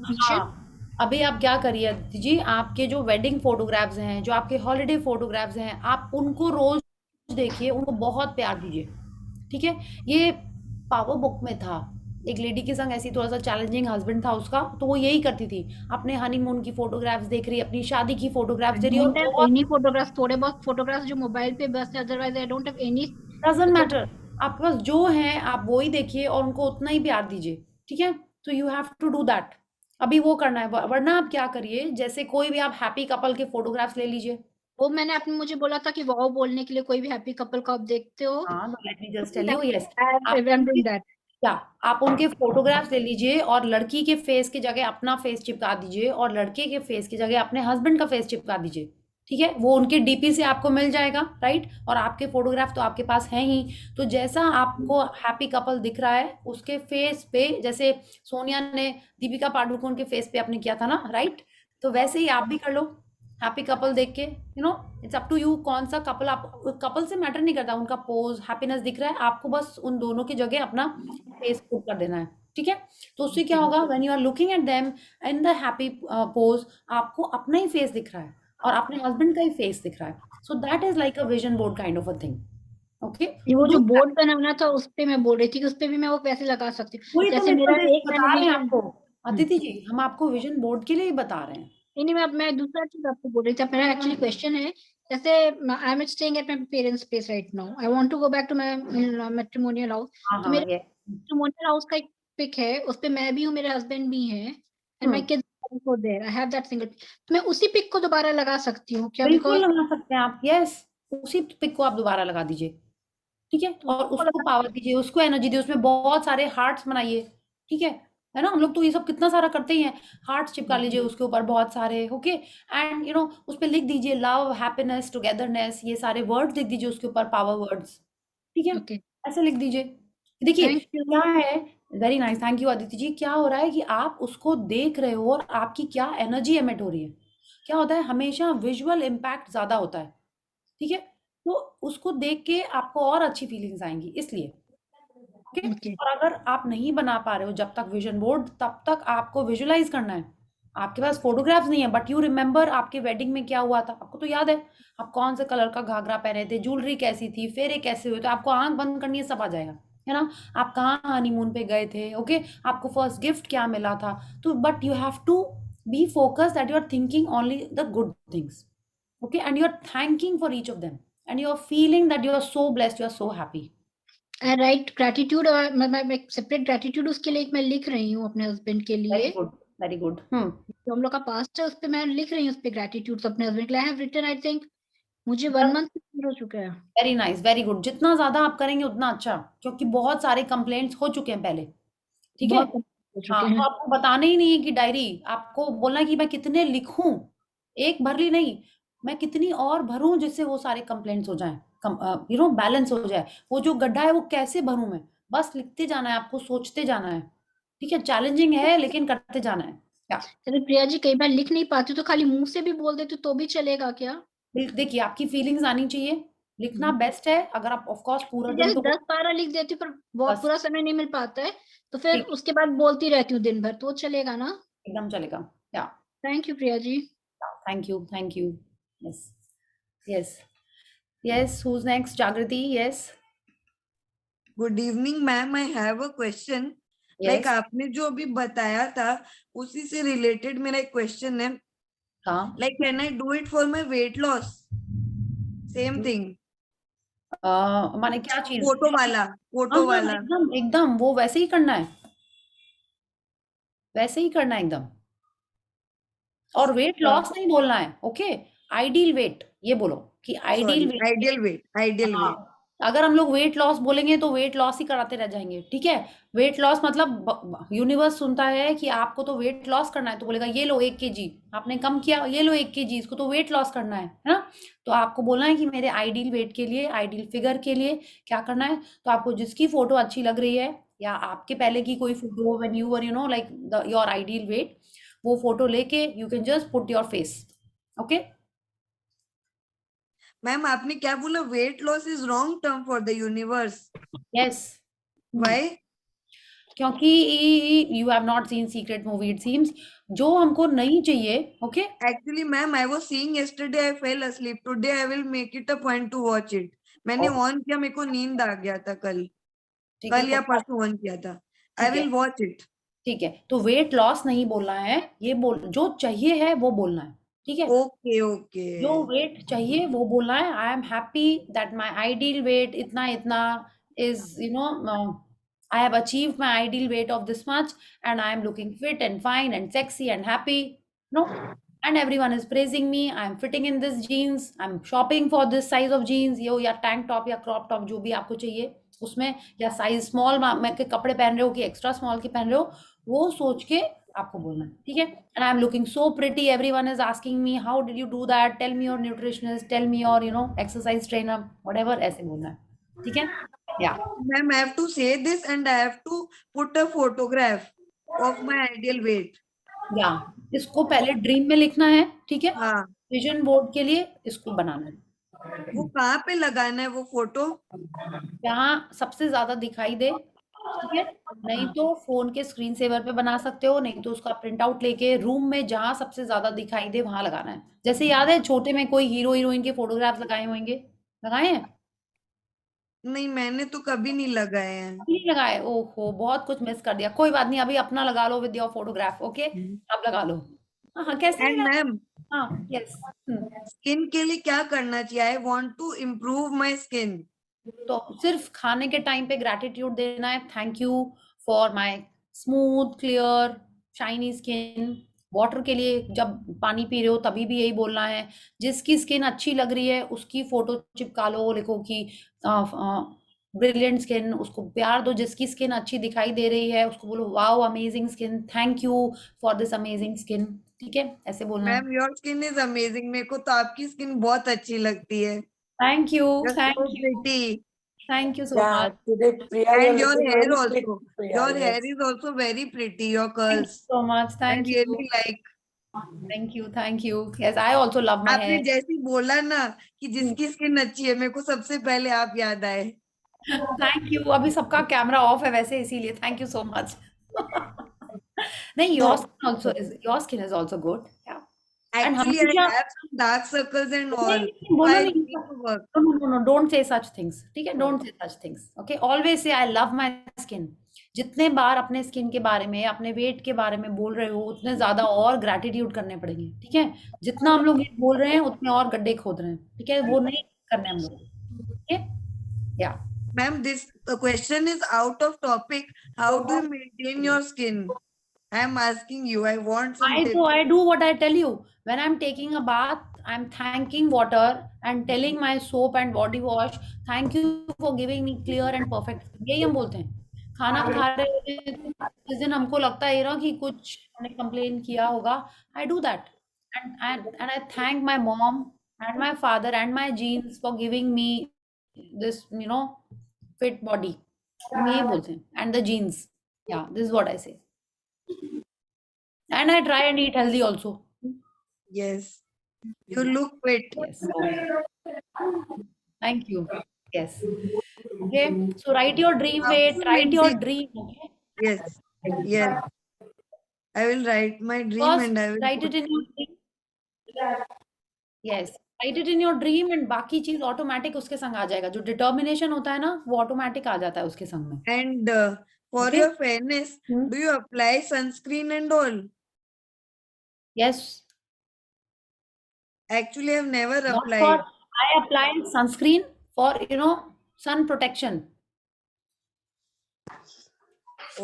E: विजन।
B: अभी आप क्या करिए जी, आपके जो वेडिंग फोटोग्राफ्स हैं, जो आपके हॉलिडे फोटोग्राफ्स हैं, आप उनको रोज देखिए, उनको बहुत प्यार दीजिए। ठीक है, ये पावर बुक में था, एक लेडी के संग ऐसी थोड़ा सा चैलेंजिंग हस्बैंड था उसका, तो वो यही करती थी, अपने हनीमून की फोटोग्राफ्स देख रही, अपनी शादी की फोटोग्राफ्स दे रही है।
E: एनी फोटोग्राफ्स, थोड़े बहुत फोटोग्राफ्स जो मोबाइल पे बस है, otherwise I don't have any.
B: Doesn't matter, आपके पास जो है आप वो ही देखिए और उनको उतना ही प्यार दीजिए। ठीक है, तो you have to do that. अभी वो करना है, वरना आप क्या करिए, जैसे कोई भी आप हैप्पी कपल के फोटोग्राफ्स ले लीजिए।
E: वो मैंने आपने मुझे बोला था कि वाओ बोलने के लिए कोई भी हैप्पी कपल को आप देखते हो।
B: हाँ, let me just tell you, yes,
E: I am doing that.
B: क्या आप उनके फोटोग्राफ्स ले लीजिए और लड़की के फेस की जगह अपना फेस चिपका दीजिए और लड़के के फेस की जगह अपने हस्बैंड का फेस चिपका दीजिए, ठीक है? वो उनके डीपी से आपको मिल जाएगा, राइट? और आपके फोटोग्राफ तो आपके पास हैं ही, तो जैसा आपको हैप्पी कपल दिख रहा है उसके फेस पे, जैसे सोनिया ने दीपिका पादुकोण के फेस पे आपने किया था ना, राइट? तो वैसे ही आप भी कर लो हैप्पी कपल देख के, इट्स अप टू यू कौन सा कपल आप, कपल से मैटर नहीं करता, उनका पोज हैप्पीनेस दिख रहा है आपको, बस उन दोनों की जगह अपना फेस पुट कर देना है, ठीक है? तो उससे क्या होगा, when you are looking at them in the happy pose, आपको अपना ही फेस दिख रहा है और अपने हस्बैंड का ही फेस दिख रहा है, so that is like a vision board kind of a thing, okay?
E: ये वो जो बोर्ड बनाना था उस पे मैं बोल रही थी कि उस पे भी मैं वो पैसे लगा सकती हूँ।
B: वही तो
E: जैसे
B: मैं
E: मेरा एक
B: बता
E: मैंने
B: रहे हैं
E: विजन,
B: आपको अदिति जी, हम आपको विजन बोर्ड के लिए ही बता रहे हैं।
E: नहीं मैं दूसरा चीज आपको बोल रही थी। मेरा एक्चुअली क्वेश्चन है, जैसे I am staying at my parents place right now, I want to go back to my matrimonial house.
B: हाँ
E: तो
B: हाँ,
E: मेरे
B: ये
E: मैट्रिमोनियल हाउस का एक पिक है, उस पे मैं भी हूँ, मेरे हस्बैंड भी हैं, and my kids also there, I have that single. तो मैं उसी पिक को दोबारा लगा सकती हूँ क्या?
B: बिल्कुल
E: बिकॉज
B: लगा सकते हैं आप, यस, उसी पिक को आप दोबारा लगा दीजिए, ठीक है? और उसको पावर दीजिए, उसको एनर्जी दीजिए, उसमें बहुत सारे हार्ट्स बनाइए, ठीक है ना? हम लोग तो ये सब कितना सारा करते ही हैं, हार्ट्स चिपका लीजिए उसके ऊपर बहुत सारे, ओके? एंड उस पे लिख दीजिए लव, हैप्पीनेस, टुगेदरनेस, ये सारे वर्ड्स लिख दीजिए उसके ऊपर, पावर वर्ड्स, ठीक है?
E: ओके,
B: ऐसे लिख दीजिए। देखिए
E: थैंक यू।
B: क्या है, very nice, thank you Aditi ji. क्या हो रहा है कि आप उसको देख रहे हो और आपकी क्या एनर्जी एमिट हो रही है, क्या होता है, हमेशा विजुअल इम्पैक्ट ज्यादा होता है, ठीक है? तो उसको देख के आपको और अच्छी फीलिंग्स आएंगी, इसलिए, ओके?
E: ओके,
B: और अगर आप नहीं बना पा रहे हो जब तक विजन बोर्ड, तब तक आपको विजुअलाइज करना है। आपके पास फोटोग्राफ्स नहीं है बट यू रिमेम्बर आपके वेडिंग में क्या हुआ था, आपको तो याद है आप कौन से कलर का घाघरा पहने थे, ज्वेलरी कैसी थी, फेरे कैसे हुए, तो आपको आंख बंद करनी है, सब आ जाएगा, है ना? आप कहाँ हनीमून पे गए थे, ओके? आपको फर्स्ट गिफ्ट क्या मिला था, तो but you have to be focus that you are thinking only the good things, okay? And you're thanking for each of them and you're feeling that you are so blessed, you are so happy.
E: I right gratitude, और मैं एक सेपरेट ग्रैटिट्यूड उसके लिए मैं लिख रही हूँ अपने हस्बैंड के
B: Very
E: लिए।
B: good, very good.
E: जो हम लोग का पास्ट है उस पे मैं लिख रही हूँ, उस पे ग्रैटिट्यूड अपने हस्बैंड के लिए। I have written, I think मुझे 1 मंथ हो चुका है।
B: वेरी नाइस, वेरी गुड, जितना ज्यादा आप करेंगे उतना अच्छा, क्योंकि बहुत सारे कंप्लेंट्स हो चुके हैं पहले, ठीक है?
E: बहुत हो चुके
B: हाँ, तो
E: हैं।
B: आपको बताना ही नहीं है कि डायरी, आपको बोलना है कि मैं कितने लिखूं, एक भर ली नहीं, मैं कितनी और भरूं जिससे वो सारे कंप्लेंट्स हो जाएं, बैलेंस हो जाए, वो जो गड्ढा है वो कैसे भरूं मैं, बस लिखते जाना है आपको, सोचते जाना है, ठीक है? चैलेंजिंग है लेकिन करते जाना है, क्या?
E: चलो प्रिया जी, कई बार लिख नहीं पाती तो खाली मुंह से भी बोल देती तो भी चलेगा क्या?
B: देखिए आपकी फीलिंग्स आनी चाहिए, लिखना बेस्ट है, अगर आप ऑफ कोर्स पूरा दिन
E: जैसे
B: तो
E: 10-12 लिख देती हूँ पर बहुत
B: बस,
E: पूरा समय नहीं मिल पाता है, तो फिर
B: ठीक,
E: उसके बाद बोलती रहती हूँ दिन भर, तो वो चलेगा ना?
B: एकदम चलेगा, या
E: thank you Priya ji.
B: Thank you, thank you, yes, yes, yes, who's next? Jagriti, yes,
F: good evening ma'am, I have a question. Like
B: yes,
F: आपने जो अभी बताया था उसी से रिलेटेड मेरा एक क्वेश्चन है।
B: हाँ,
F: like can I do it for my weight loss? Same thing,
B: माने क्या चीज?
F: फोटो वाला,
B: हाँ
F: फोटो
B: हाँ,
F: वाला।
B: एकदम एकदम वो वैसे ही करना है, वैसे ही करना है एकदम, और वेट लॉस नहीं बोलना है, ओके? आइडियल वेट ये बोलो कि आइडियल
F: सॉरी,
B: वेट में,
F: आइडियल वेट, आइडियल
B: हाँ,
F: वेट।
B: अगर हम लोग वेट लॉस बोलेंगे तो वेट लॉस ही कराते रह जाएंगे, ठीक है? वेट लॉस मतलब यूनिवर्स सुनता है कि आपको तो वेट लॉस करना है, तो बोलेगा ये लो 1 kg, आपने कम किया, ये लो 1 kg, इसको तो वेट लॉस करना है ना? तो आपको बोलना है कि मेरे आइडियल वेट के लिए, आइडियल फिगर के लिए क्या करना है, तो आपको जिसकी फोटो अच्छी लग रही है या आपके पहले की कोई photo when you were like your ideal weight, वो फोटो लेके you can just put your face, okay?
F: Ma'am आपने क्या बोला? Weight loss is wrong term for the universe.
B: Yes,
F: why?
B: क्योंकि you have not seen secret movie it seems, जो हमको नहीं चाहिए, okay?
F: Actually ma'am I was seeing yesterday, I fell asleep, today I will make it a point to watch it. मैंने ऑन किया, मेरे को नींद आ गया था कल,
B: ठीक है,
F: कल या परसों ऑन किया था। आई
B: ठीक है,
F: विल वॉच इट।
B: ठीक है, तो वेट लॉस नहीं बोलना है, ये बोल जो चाहिए है वो बोलना है, ठीक है?
F: Okay okay.
B: जो वेट चाहिए वो बोलना है, I am happy that my ideal wait इतना इतना is I have achieved my ideal weight of this much and I am looking fit and fine and sexy and happy. No, and everyone is praising me. I am fitting in this jeans. I'm shopping for this size of jeans. यो या tank top या crop top जो भी आपको चाहिए. उसमें, या साइज स्मॉल में के कपड़े पहन रहे हो कि एक्स्ट्रा स्मॉल के पहन रहे हो, वो सोच के आपको बोलना है, ठीक है। And I am looking so pretty, everyone is asking me how did you do that, tell me your nutritionist, tell me your exercise trainer, whatever, ऐसे बोलना है, ठीक है। या
F: Ma'am, I have to say this and I have to put a photograph of my ideal weight.
B: या इसको पहले ड्रीम में लिखना है, ठीक है।
F: हाँ,
B: विजन बोर्ड के लिए इसको बनाना है,
F: वो कहाँ पे लगाना है वो फोटो?
B: जहाँ सबसे ज्यादा दिखाई दे, ठीक है। नहीं तो फोन के स्क्रीन सेवर पे बना सकते हो, नहीं तो उसका प्रिंट आउट लेके रूम में जहाँ सबसे ज्यादा दिखाई दे वहां लगाना है। जैसे याद है छोटे में कोई हीरो हीरोइन के फोटोग्राफ लगाए होंगे, लगाए हैं?
F: नहीं, मैंने तो कभी नहीं लगाए हैं।
B: नहीं लगाए, ओहो बहुत कुछ मिस कर दिया। कोई बात नहीं, अभी अपना लगा लो विद योर फोटोग्राफ, ओके। आप लगा लो। हाँ कैसे
F: एंड
B: नहीं लगा?
F: मैम,
B: हाँ यस।
F: स्किन के लिए क्या करना चाहिए? I want to improve my skin.
B: तो सिर्फ खाने के टाइम पे ग्रैटिट्यूड देना है, thank you for my smooth clear shiny skin. Water के लिए जब पानी पी रहे हो तभी भी यही बोलना है। जिसकी स्किन अच्छी लग रही है उसकी फोटो चिपका लो, लिखो कि ब्रिलियंट स्किन, उसको प्यार दो। जिसकी स्किन अच्छी दिखाई दे रही है उसको बोलो wow amazing skin, thank you for this amazing skin, ठीक है, ऐसे बोलना है।
F: Ma'am, your skin is amazing. मेरे को तो आपकी स्किन बहुत अच्छी लगती है।
B: Thank you,
F: You're
B: thank
F: so
B: you,
F: pretty.
B: Thank you so
G: Yeah,
B: much,
G: today Priya, you're
F: And your
G: looking
F: hair
G: very pretty,
F: also.
G: Priya.
F: Your hair
G: Yes.
F: is also very pretty. Your
B: thank you
F: curls.
B: So much,
F: I
B: thank you,
F: really like.
B: Thank you, thank you. Yes I also love my
F: आपने
B: हेयर।
F: जैसे ही बोला ना कि जिसकी स्किन अच्छी है, मेरे को सबसे पहले आप याद आए।
B: Thank you. अभी सबका कैमरा ऑफ है वैसे, इसीलिए थैंक यू सो मच। नहीं, your skin is also good, and
F: Actually, I
B: हमेशा
F: have some dark circles and all.
B: नहीं,
F: So
B: बोलो
F: I
B: नहीं,
F: need to work.
B: No no no, don't say such things, ठीक है, don't say such things, okay. Always say I love my skin. जितने बार अपने स्किन के बारे में, अपने वेट के बारे में बोल रहे हो, उतने ज्यादा और ग्रैटिट्यूड करने पड़ेंगे, ठीक है। जितना हम लोग ये बोल रहे हैं उतने और गड्ढे खोद रहे हैं, ठीक है, वो नहीं करने हम लोग, ठीक है। या
F: Ma'am, this question is out of topic. How do you maintain your skin? I am asking you. I want some tips.
B: I do what I tell you. When I'm taking a bath, I'm thanking water and telling my soap and body wash, thank you for giving me clear and perfect skin. यही हम बोलते हैं। खाना खा रहे होते हैं, जिस दिन हमको लगता है ना कि कुछ हमने कंप्लेन किया होगा, I do that. And I thank my mom and my father and my genes for giving me this, fit body. हम यही बोलते हैं. And the genes. Yeah, this is what I say. And I try and eat healthy also.
F: Yes. You look fit.
B: Yes. Thank you. Yes. Okay. So write your dream weight, write your dream. Okay.
F: Yes. Yes. I will write my dream
B: First,
F: and I will
B: write
F: put.
B: it in your dream. Yes. Write it in your dream and बाकी चीज ऑटोमेटिक उसके संग आ जाएगा। जो डिटर्मिनेशन होता है ना, वो ऑटोमेटिक आ जाता है उसके संग में।
F: And for
B: Okay.
F: your fairness,
B: Hmm.
F: do you apply sunscreen and all?
B: Yes.
F: Actually, I've never
B: Not
F: applied.
B: for, I apply sunscreen for, sun protection.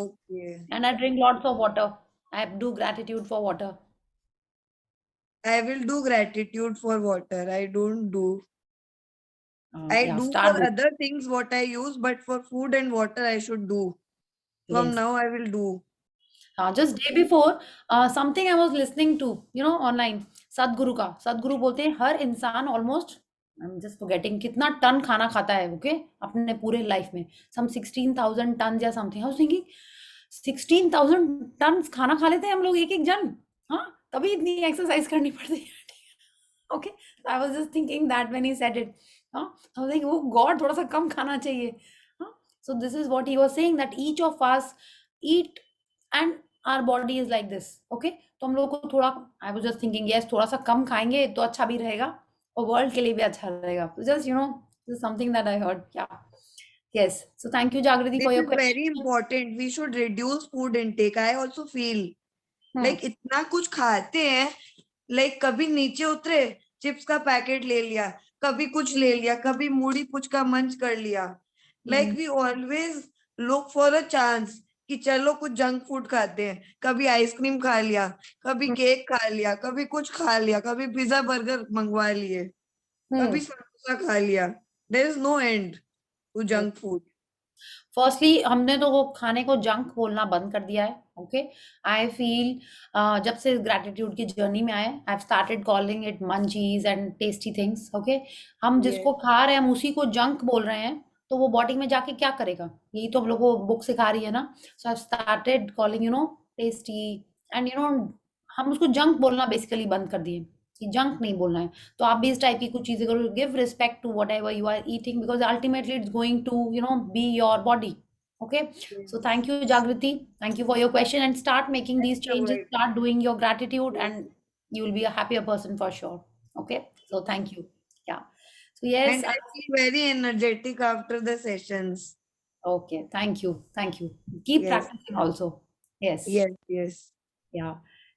F: Okay.
B: And I drink lots of water. I do gratitude for water.
F: I will do gratitude for water. I don't do. I
B: Yeah,
F: do
B: start
F: for
B: with.
F: other things what I use, but for food and water I should do. From
B: Yes.
F: now I will do.
B: Just day before, something I was listening to, online, सदगुरु का, सदगुरु बोलते हैं हर इंसान almost, I am just forgetting कितना टन खाना खाता है, ओके, अपने पूरे लाइफ में, सम 16,000 टन या something. I was thinking 16,000 ton खाना खा लेते हैं हम लोग एक एक जन, हाँ, तभी इतनी एक्सरसाइज करनी पड़ती है, okay. I was just thinking that when he said it, हाँ, आई वाज लाइक वो गॉड थोड़ा सा कम खाना चाहिए, हाँ। सो this is what he was saying, that each of us eat and our body is like this, okay। तो हम लोग को थोड़ा, I was just thinking, yes, थोड़ा सा कम खाएंगे तो अच्छा भी रहेगा और वर्ल्ड के लिए भी अच्छा रहेगा। So just, this is something that I heard. Yeah. Yes. So thank you, Jagriti,
F: This
B: for your
F: is
B: question.
F: very important. We should reduce food intake. I also feel like इतना कुछ खाते हैं, like कभी नीचे उतरे चिप्स का पैकेट ले लिया, कभी कुछ ले लिया, कभी मूढ़ी पुचका मंच कर लिया। Like we always look for a chance कि चलो कुछ जंक फूड खाते हैं, कभी आइसक्रीम खा लिया, कभी केक खा लिया, कभी कुछ खा लिया, कभी पिज्जा बर्गर मंगवा लिए, कभी समोसा खा लिया। There is no end to junk food.
B: Firstly हमने तो वो खाने को जंक बोलना बंद कर दिया है. ओके, आई फील जब से ग्रेटिट्यूड की जर्नी में आए, I have started calling it munchies and tasty things. Okay, हम जिसको खा रहे हैं हम उसी को जंक बोल रहे हैं, तो वो बॉडी में जाके क्या करेगा? यही तो हम लोग को बुक सिखा रही है ना. So I started calling tasty and हम उसको जंक बोलना बेसिकली बंद कर दिए कि जंक नहीं बोलना है. तो आप भी इस टाइप की कुछ चीजें करो. Give respect to whatever you are eating, because ultimately it's going to be your body. Okay, so thank you, Jagriti. Thank you for your question, and start making these changes. Start doing your gratitude, and you will be a happier person for sure. Okay, so thank you. Yeah. So yes.
F: And I feel very energetic after the sessions.
B: Okay. Thank you. Thank you. Keep
F: Yes.
B: practicing also. Yes.
F: Yes.
B: Yeah.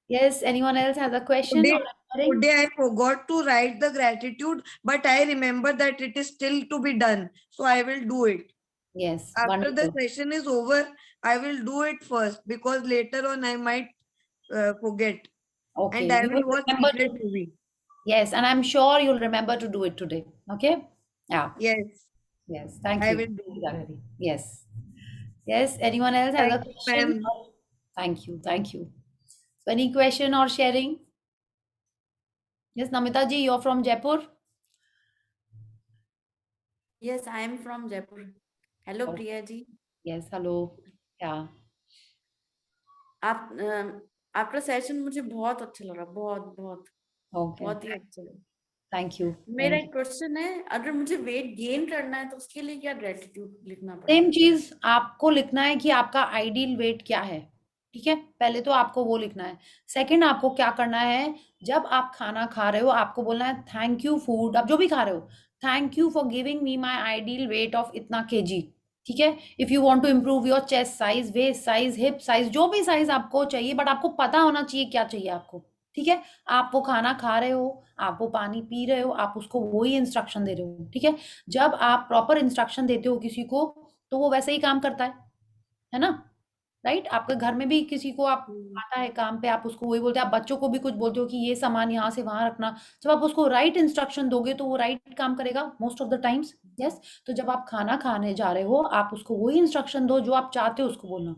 B: Yes. Anyone else has a question?
F: Today I forgot to write the gratitude, but I remember that it is still to be done. So I will do it.
B: Yes.
F: After
B: Wonderful.
F: the session is over, I will do it first, because later on I might forget.
B: Okay.
F: And I
B: You
F: will
B: will
F: watch
B: remember
F: secret
B: to-
F: movie.
B: Yes, and I'm sure you'll remember to do it today. Okay. Yeah.
F: Yes.
B: Yes. Thank
F: I
B: you.
F: will do.
B: Jagriti. Yes. Yes. Anyone else has a
F: Thank you,
B: question?
F: ma'am.
B: Thank you. Thank you. So any question or sharing? Yes, Namita ji, you're from Jaipur.
G: Yes, I am from Jaipur. Hello,
B: Oh.
G: Priya ji.
B: Yes, hello. Yeah.
G: आपका सेशन मुझे बहुत अच्छा लगा, बहुत बहुत
B: Okay.
G: बहुत ही अच्छा लगा.
B: Thank you.
G: मेरा एक क्वेश्चन है, अगर मुझे वेट गेन करना है तो उसके लिए क्या ग्रेटिट्यूड लिखना
B: सेम
G: पड़ेगा?
B: चीज आपको लिखना है कि आपका आइडियल वेट क्या है. ठीक है, पहले तो आपको वो लिखना है. सेकंड, आपको क्या करना है, जब आप खाना खा रहे हो आपको बोलना है थैंक यू फूड. आप जो भी खा रहे हो, thank you for giving me my ideal weight of इतना केजी. ठीक है, if you want to improve your chest size, waist size, hip size, जो भी साइज आपको चाहिए, बट आपको पता होना चाहिए क्या चाहिए आपको. ठीक है, आप वो खाना खा रहे हो, आप वो पानी पी रहे हो, आप उसको वही इंस्ट्रक्शन दे रहे हो. ठीक है, जब आप प्रॉपर इंस्ट्रक्शन देते हो किसी को तो वो वैसे ही काम करता है ना. राइट, आपके घर में भी किसी को आप आता है काम पे, आप उसको वही बोलते हैं. आप बच्चों को भी कुछ बोलते हो कि ये सामान यहाँ से वहां रखना. जब आप उसको राइट इंस्ट्रक्शन दोगे तो वो राइट काम करेगा most of the times. Yes, तो जब आप खाना खाने जा रहे हो आप उसको वही इंस्ट्रक्शन दो जो आप चाहते हो उसको बोलना.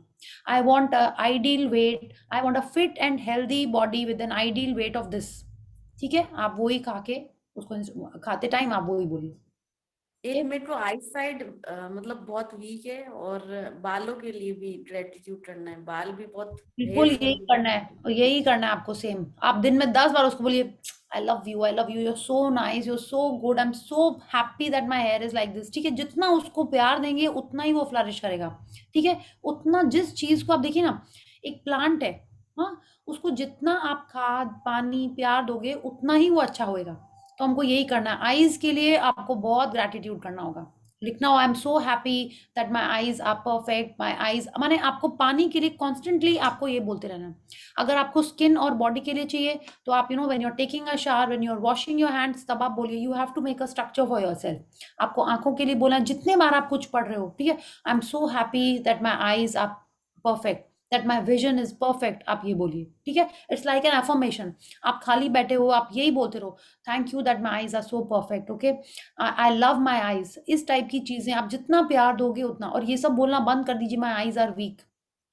B: I want ideal weight, I want a fit and healthy body with an ideal weight of this. ठीक है, आप वही खा के उसको खाते टाइम आप वही बोलिए.
G: एक मेरे को आई साइड मतलब बहुत वीक है, और बालों के लिए भी ग्रेटिट्यूड करना है. बाल भी बहुत
B: बिल्कुल
G: hair
B: यही
G: fall
B: करना है, और यही करना है आपको. सेम, आप दिन में 10 बार उसको बोलिए I love you, you're so nice, you're so good, I am so happy that my hair is like this. ठीक है, जितना उसको प्यार देंगे उतना ही वो फ्लरिश करेगा. ठीक है, उतना जिस चीज को आप देखिए ना, एक प्लांट है, हाँ, उसको जितना आप खाद पानी प्यार दोगे उतना ही वो अच्छा होएगा. तो हमको यही करना है. आईज के लिए आपको बहुत ग्रेटिट्यूड करना होगा, लिखना हो I am so happy that my eyes are perfect, my eyes, माने आपको पानी के लिए कॉन्स्टेंटली आपको ये बोलते रहना है. अगर आपको स्किन और बॉडी के लिए चाहिए तो आप when you are taking a shower, when you are washing your hands, तब आप बोलिए you have to make a structure for yourself. आपको आंखों के लिए बोलना, जितने बार आप कुछ पढ़ रहे हो, ठीक है, I am so happy that my eyes are perfect, that my vision is perfect, आप ये बोलिए. ठीक है, इट्स लाइक एन अफर्मेशन. आप खाली बैठे हो आप यही बोलते रहो, thank you that my eyes are so perfect. Okay, I love my eyes. इस टाइप की चीजें आप जितना प्यार दोगे उतना. और ये सब बोलना बंद कर दीजिए, माई आईज आर वीक.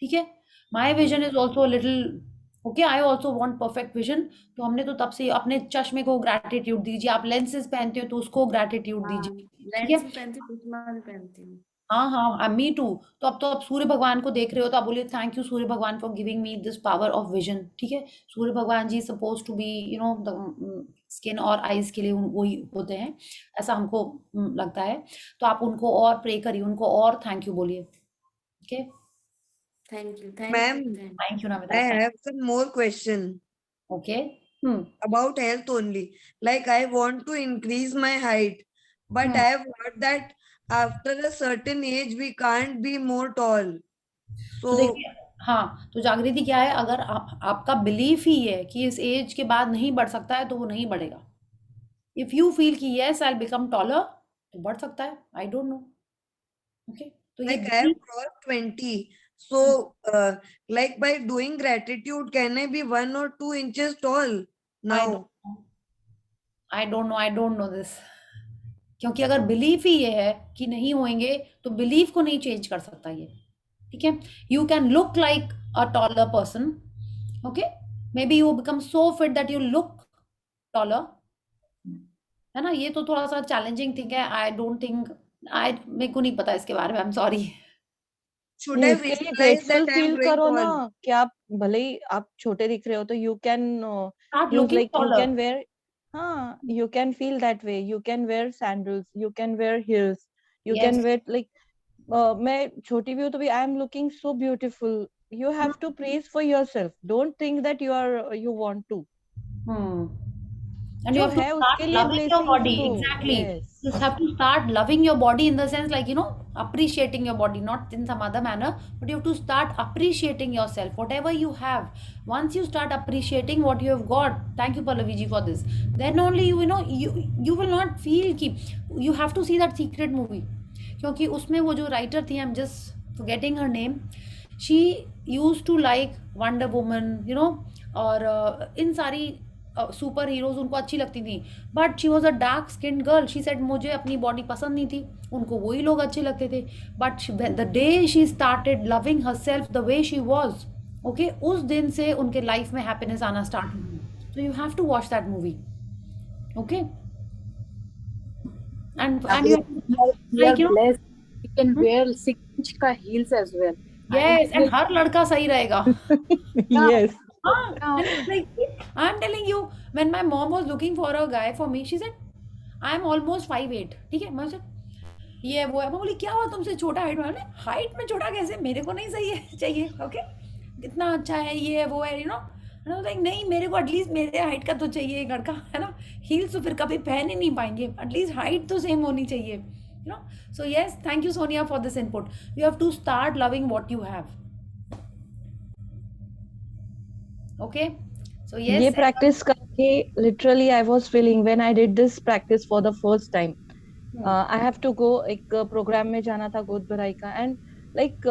B: ठीक है, my vision is also little okay, I also want perfect vision. तो हमने तो तब से अपने चश्मे को ग्रेटिट्यूड दीजिए. आप लेंसेज पहनते हो तो उसको ग्रेटिट्यूड दीजिए. ठीक है,
G: लेंस भी पहनती हूँ, चश्मा भी पहनती हूँ.
B: हाँ हाँ, मी टू. तो अब सूर्य भगवान को देख रहे हो तो आप बोलिए thank you Surya Bhagwan for giving me this power of vision. ठीक है, Surya Bhagwan ji suppose to be the skin और आईज के लिए वही होते हैं, ऐसा हमको लगता है. तो आप उनको और प्रे करिए, उनको और थैंक यू बोलिए. Okay,
G: thank you,
F: Ma'am,
B: thank you
F: I
B: Namita.
F: have some more question
B: okay,
F: about health only. Like I want to increase my height, but I have heard that after a certain age we can't be more tall.
B: तो
F: So
B: देखिए, हाँ, तो जागृति क्या है, अगर आपका बिलीफ ही है कि इस एज के बाद नहीं बढ़ सकता है तो वो नहीं बढ़ेगा. इफ यू फील कि यस आई बिकम टॉलर तो बढ़ सकता है. I don't know. ओके, तो ये
F: like I have crossed 20. So like by doing gratitude, can I be 1 or 2 inches tall now?
B: I don't know this. क्योंकि अगर बिलीफ ही ये है कि नहीं होंगे तो बिलीफ को नहीं चेंज कर सकता ये, ठीक है। You can look like a taller person, okay, may be you become so fit that you look taller, है ना। ये तो थोड़ा सा चैलेंजिंग थिंग है, आई डोंट थिंक, मेरे को नहीं पता इसके बारे में, आई एम सॉरी।
F: Should
D: नहीं,
F: I
D: इसके लिए
F: visualize
D: grateful
F: that I am
D: feel
F: growing
D: करो ना
F: tall?
D: कि आप भले ही आप छोटे दिख रहे हो तो you can
B: start
D: use
B: looking
D: like you
B: taller.
D: Can wear, हाँ you can feel that way, you can wear sandals, you can wear heels, you can
B: yes.
D: Wear like मैं छोटी भी हूँ तो भी I am looking so beautiful, you have to praise for yourself, don't think that you want to,
B: And you
D: जो
B: have to
D: है
B: start
D: उसके लिए
B: loving your
D: ब्लेसिंग्स
B: body.
D: दो।
B: Exactly.
D: Yes
B: You have to start loving your body in the sense, like, appreciating your body, not in some other manner, but you have to start appreciating yourself, whatever you have. Once you start appreciating what you have got, thank you Pallavi ji for this, then only you will not feel ki you have to see that secret movie, क्योंकि उसमें वो जो राइटर थी, आई am just forgetting her name, she used to like Wonder Woman, और इन सारी सुपर हीरोज उनको अच्छी लगती थी, but she was a dark skin girl, she said मुझे अपनी बॉडी पसंद नहीं थी, उनको वही लोग अच्छे लगते थे, but the day she started loving her self the way she was, okay, उस दिन से उनके लाइफ में हैप्पीनेस आना स्टार्ट हुई। तो you have to watch that movie, okay, and
C: We are blessed. We can wear 6 inch का heels as well.
B: yes, and हर लड़का सही रहेगा।
D: Yes
B: And it's like, I'm telling you, when my mom was looking for a guy for me, she said, I'm almost 5'8", ठीक है। मैं ये वो है, मैं बोली क्या हुआ तुमसे छोटा हाइट में, हाइट में छोटा कैसे, मेरे को नहीं सही है चाहिए, ओके, कितना अच्छा है ये वो है, लाइक नहीं, मेरे को एटलीस्ट मेरे हाइट का तो चाहिए एक लड़का, है ना। हील्स तो फिर कभी पहन ही नहीं पाएंगे, एटलीस्ट हाइट तो सेम होनी चाहिए, so yes, thank you Sonia for this input. You have to start loving what you have, okay, so yes.
D: ये प्रैक्टिस करके literally I was feeling when I did this practice for the first time, I have to go, एक प्रोग्राम में जाना था गोद भराई का, and like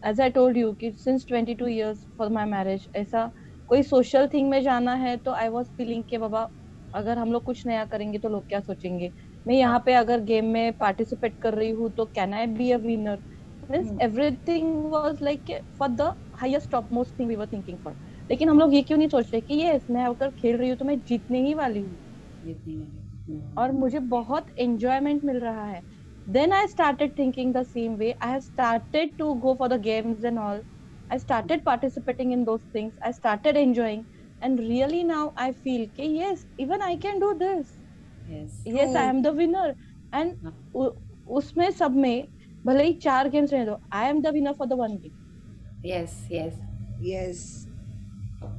D: as I told you कि since 22 years for my marriage, ऐसा कोई सोशल थिंग में जाना है तो आई वाज फीलिंग कि बाबा अगर हम लोग कुछ नया करेंगे तो लोग क्या सोचेंगे, मैं यहाँ पे अगर गेम में पार्टिसिपेट कर रही हूँ तो can I be a winner, means everything was like for the highest top most thing we were thinking for. लेकिन हम लोग ये क्यों नहीं सोच रहे कि ये मैं अगर खेल रही हूँ तो मैं जीतने ही वाली हूँ और मुझे बहुत एंजॉयमेंट मिल रहा है। Then I started thinking the same way. I have started to go for the games and all. I started participating in those things. I started enjoying, and really now I feel कि yes, even I can do this. Yes, I am the winner. And उसमें सब में भले ही 4 गेम्स रहे दो, I am the winner for the 1 game.
F: Yes.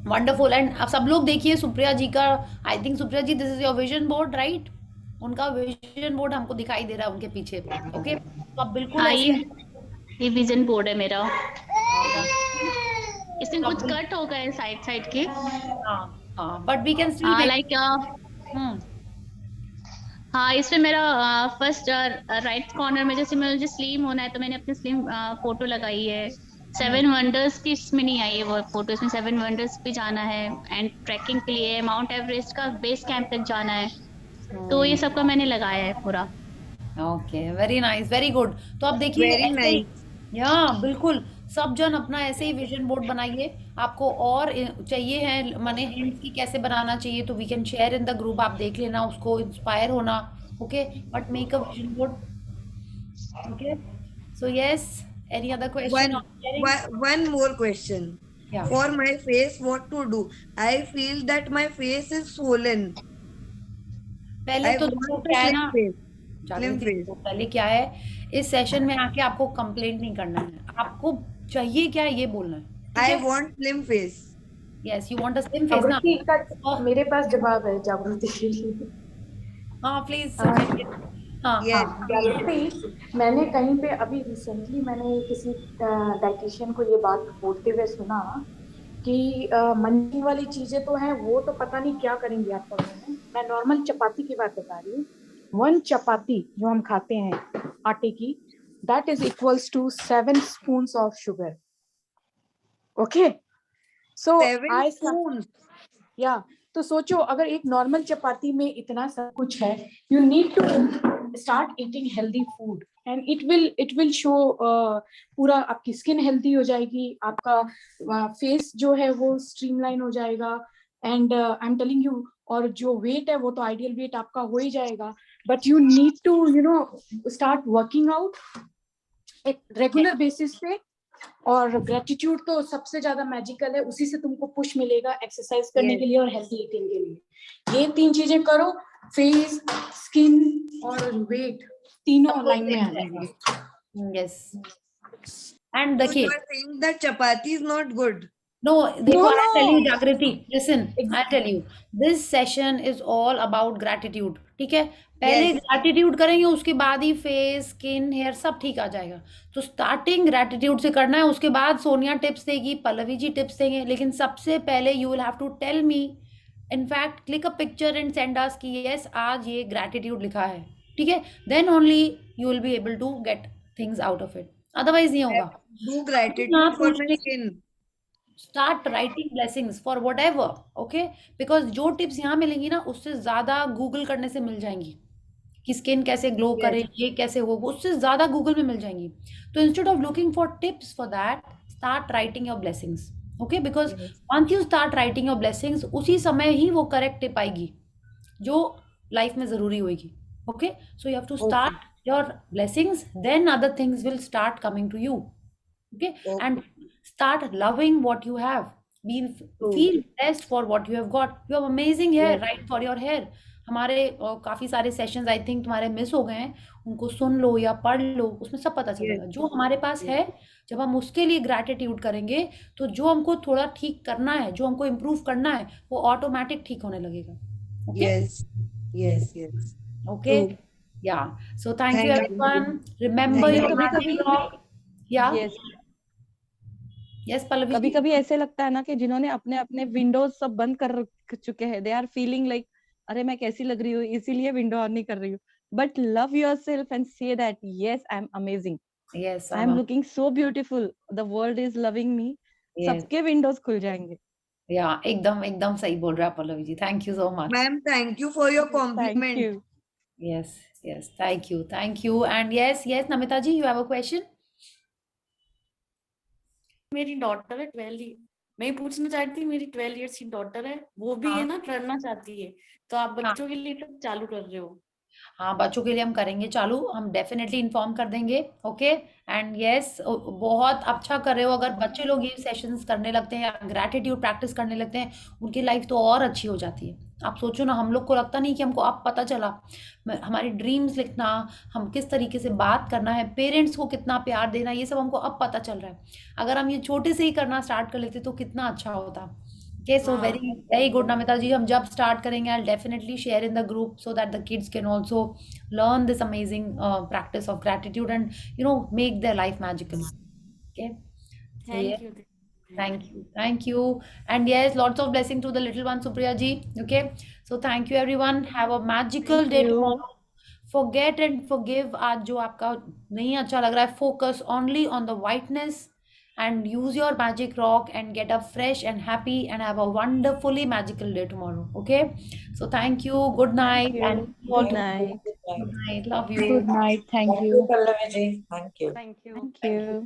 B: Wonderful. And अब सब लोग देखिए सुप्रिया जी का, I think Supriya ji this is your vision board, right? उनका विजन बोर्ड हमको दिखाई दे रहा है उनके पीछे, ओके, तो अब बिल्कुल
H: ये विजन बोर्ड है मेरा, इसमें कुछ कट हो गए साइड साइड के,
B: but we can still
H: like हाँ, इसमें मेरा फर्स्ट राइट कॉर्नर में जैसे मुझे स्लिम होना है तो मैंने अपनी स्लिम फोटो लगाई है। 7 वंडर्स की इसमें नहीं आई है वो फोटो, इसमें 7 वंडर्स पे जाना है एंड ट्रैकिंग के लिए माउंट एवरेस्ट का बेस कैंप तक जाना है, तो ये सब का मैंने लगाया है पूरा।
B: Okay, very nice, very good. तो आप देखिए, या बिल्कुल सब जन अपना ऐसे ही विजन बोर्ड बनाइए। आपको और चाहिए है मनी हिंट्स की कैसे बनाना चाहिए तो we can share in the group, आप देख लेना, उसको इंस्पायर होना, okay, but make a vision board, okay. So yes, any other question?
F: One more question.
B: Yeah.
F: For my face, what to do? I feel that my face is swollen.
B: पहले तो क्या है ना, पहले क्या है, इस सेशन में आके आपको कंप्लेंट नहीं करना है, आपको चाहिए क्या ये बोलना है।
F: I want slim face.
B: Yes, you want a slim face ना?
C: मेरे पास जवाब है जागृति के लिए।
B: हाँ प्लीज।
C: मैंने कहीं पे अभी रिसेंटली मैंने किसी डाइटिशियन को ये बात बोलते हुए सुना कि मंजिल वाली चीजें तो हैं, वो तो पता नहीं क्या करेंगे आप लोगों में। मैं नॉर्मल चपाती की बात बता रही हूँ। 1 चपाती जो हम खाते हैं आटे की, that is equals to 7 spoons of sugar. Okay, so
F: 7 spoons.
C: या तो सोचो अगर एक नॉर्मल चपाती में इतना सब कुछ है, you need to and start eating healthy food, and it will show पूरा आपकी skin healthy हो जाएगी, आपका face जो है वो streamline हो जाएगा, and I'm telling you, और जो weight है वो तो ideal weight आपका हो ही जाएगा, but you need to start working out एक रेगुलर बेसिस पे, और ग्रेटिट्यूड तो सबसे ज्यादा मैजिकल है, उसी से तुमको पुश मिलेगा एक्सरसाइज करने के लिए और हेल्थी ईटिंग के लिए। ये 3 चीजें करो, फेस, स्किन और वेट तीनों लाइन में आ जाएंगे।
B: यस एंड देखिए,
F: you are saying that chapati is not good.
B: No, देखो,
C: No,
B: I'll tell you,
C: no.
B: Jagriti, listen, I'll tell you, this session is all about gratitude, ठीक है? पहले
F: Yes.
B: gratitude करेंगे, उसके बाद ही face, skin, hair सब ठीक आ जाएगा। तो starting gratitude से करना है, उसके बाद सोनिया टिप्स देगी, पल्लवी जी टिप्स देंगे, लेकिन सबसे पहले you will have to tell me, in fact, click a picture and send us कि yes, आज ये gratitude लिखा है, ठीक है? Then only you will be able to get things out of it. Otherwise नहीं होगा।
F: Do gratitude for my skin.
B: Start writing blessings for what ever, okay, because जो टिप्स यहाँ मिलेंगी ना उससे ज़्यादा गूगल करने से मिल जाएंगी कि स्किन कैसे ग्लो करे, ये कैसे हो, उससे ज़्यादा गूगल में मिल जाएंगी। तो instead of looking for tips for that, start writing your blessings, okay, because once you start writing your blessings, उसी समय ही वो करेक्ट टिप आएगी जो लाइफ में ज़रूरी होगी, okay. So you have to start your blessings, then other things will start coming to you, okay, and start loving what you have, feel blessed for what you have got. You have amazing hair, right, for your hair. हमारे काफी सारे सेशंस आई थिंक तुम्हारे मिस हो गए हैं, उनको सुन लो या पढ़ लो, उसमें सब पता चलेगा जो हमारे पास है। जब हम उसके लिए ग्रैटिट्यूड करेंगे तो जो हमको थोड़ा ठीक करना है, जो हमको इम्प्रूव करना है, वो ऑटोमेटिक ठीक होने लगेगा।
F: Yes.
B: Okay, yeah, so thank you everyone, remember your magic rock. Yes, Pallavi,
D: कभी कभी ऐसे लगता है ना कि जिन्होंने अपने अपने विंडोज सब बंद कर चुके हैं, दे आर फीलिंग लाइक अरे मैं कैसी लग रही हूँ, इसीलिए विंडो ऑन नहीं कर रही हूँ। But love yourself and say that yes I am amazing,
B: yes,
D: I am looking so beautiful, the world is loving me, सबके विंडोज खुल जाएंगे।
B: या एकदम सही बोल रहा है Pallavi ji, thank you so much
F: Ma'am, thank you for your compliment.
D: थैंक यू।
B: yes, thank you and yes, Namita ji, you have a question?
G: मेरी डॉटर है 12, मैं पूछना चाहती हूँ, मेरी 12 इयर्स की डॉटर है, वो भी है ना पढ़ना चाहती है, तो आप बच्चों के लिए तो चालू कर रहे हो?
B: हाँ, बच्चों के लिए हम करेंगे चालू, हम डेफिनेटली इन्फॉर्म कर देंगे, ओके। एंड यस, बहुत अच्छा कर रहे हो। अगर बच्चे लोग ये सेशंस करने लगते हैं या ग्रैटिट्यूड प्रैक्टिस करने लगते हैं, उनकी लाइफ तो और अच्छी हो जाती है। आप सोचो ना, हम लोग को लगता नहीं कि हमको अब पता चला हमारी ड्रीम्स लिखना, हम किस तरीके से बात करना है, पेरेंट्स को कितना प्यार देना, ये सब हमको अब पता चल रहा है। अगर हम ये छोटे से ही करना स्टार्ट कर लेते तो कितना अच्छा होता। Okay, so very good, Namita ji. हम जब start करेंगे, I'll definitely share in the group so that the kids can also learn this amazing practice of gratitude and make their life magical. Okay. Thank you. And yes, lots of blessing to the little one, Supriya ji. Okay. So thank you everyone. Have a magical day tomorrow. Forget and forgive. आज जो आपका नहीं अच्छा लग रहा है, focus only on the whiteness. And use your magic rock and get up fresh and happy and have a wonderfully magical day tomorrow. Okay, so thank you, good night. And
D: Good night.
B: Good night, love you.
C: Good night, thank you.
I: Pallavi ji, thank you.
D: Thank you.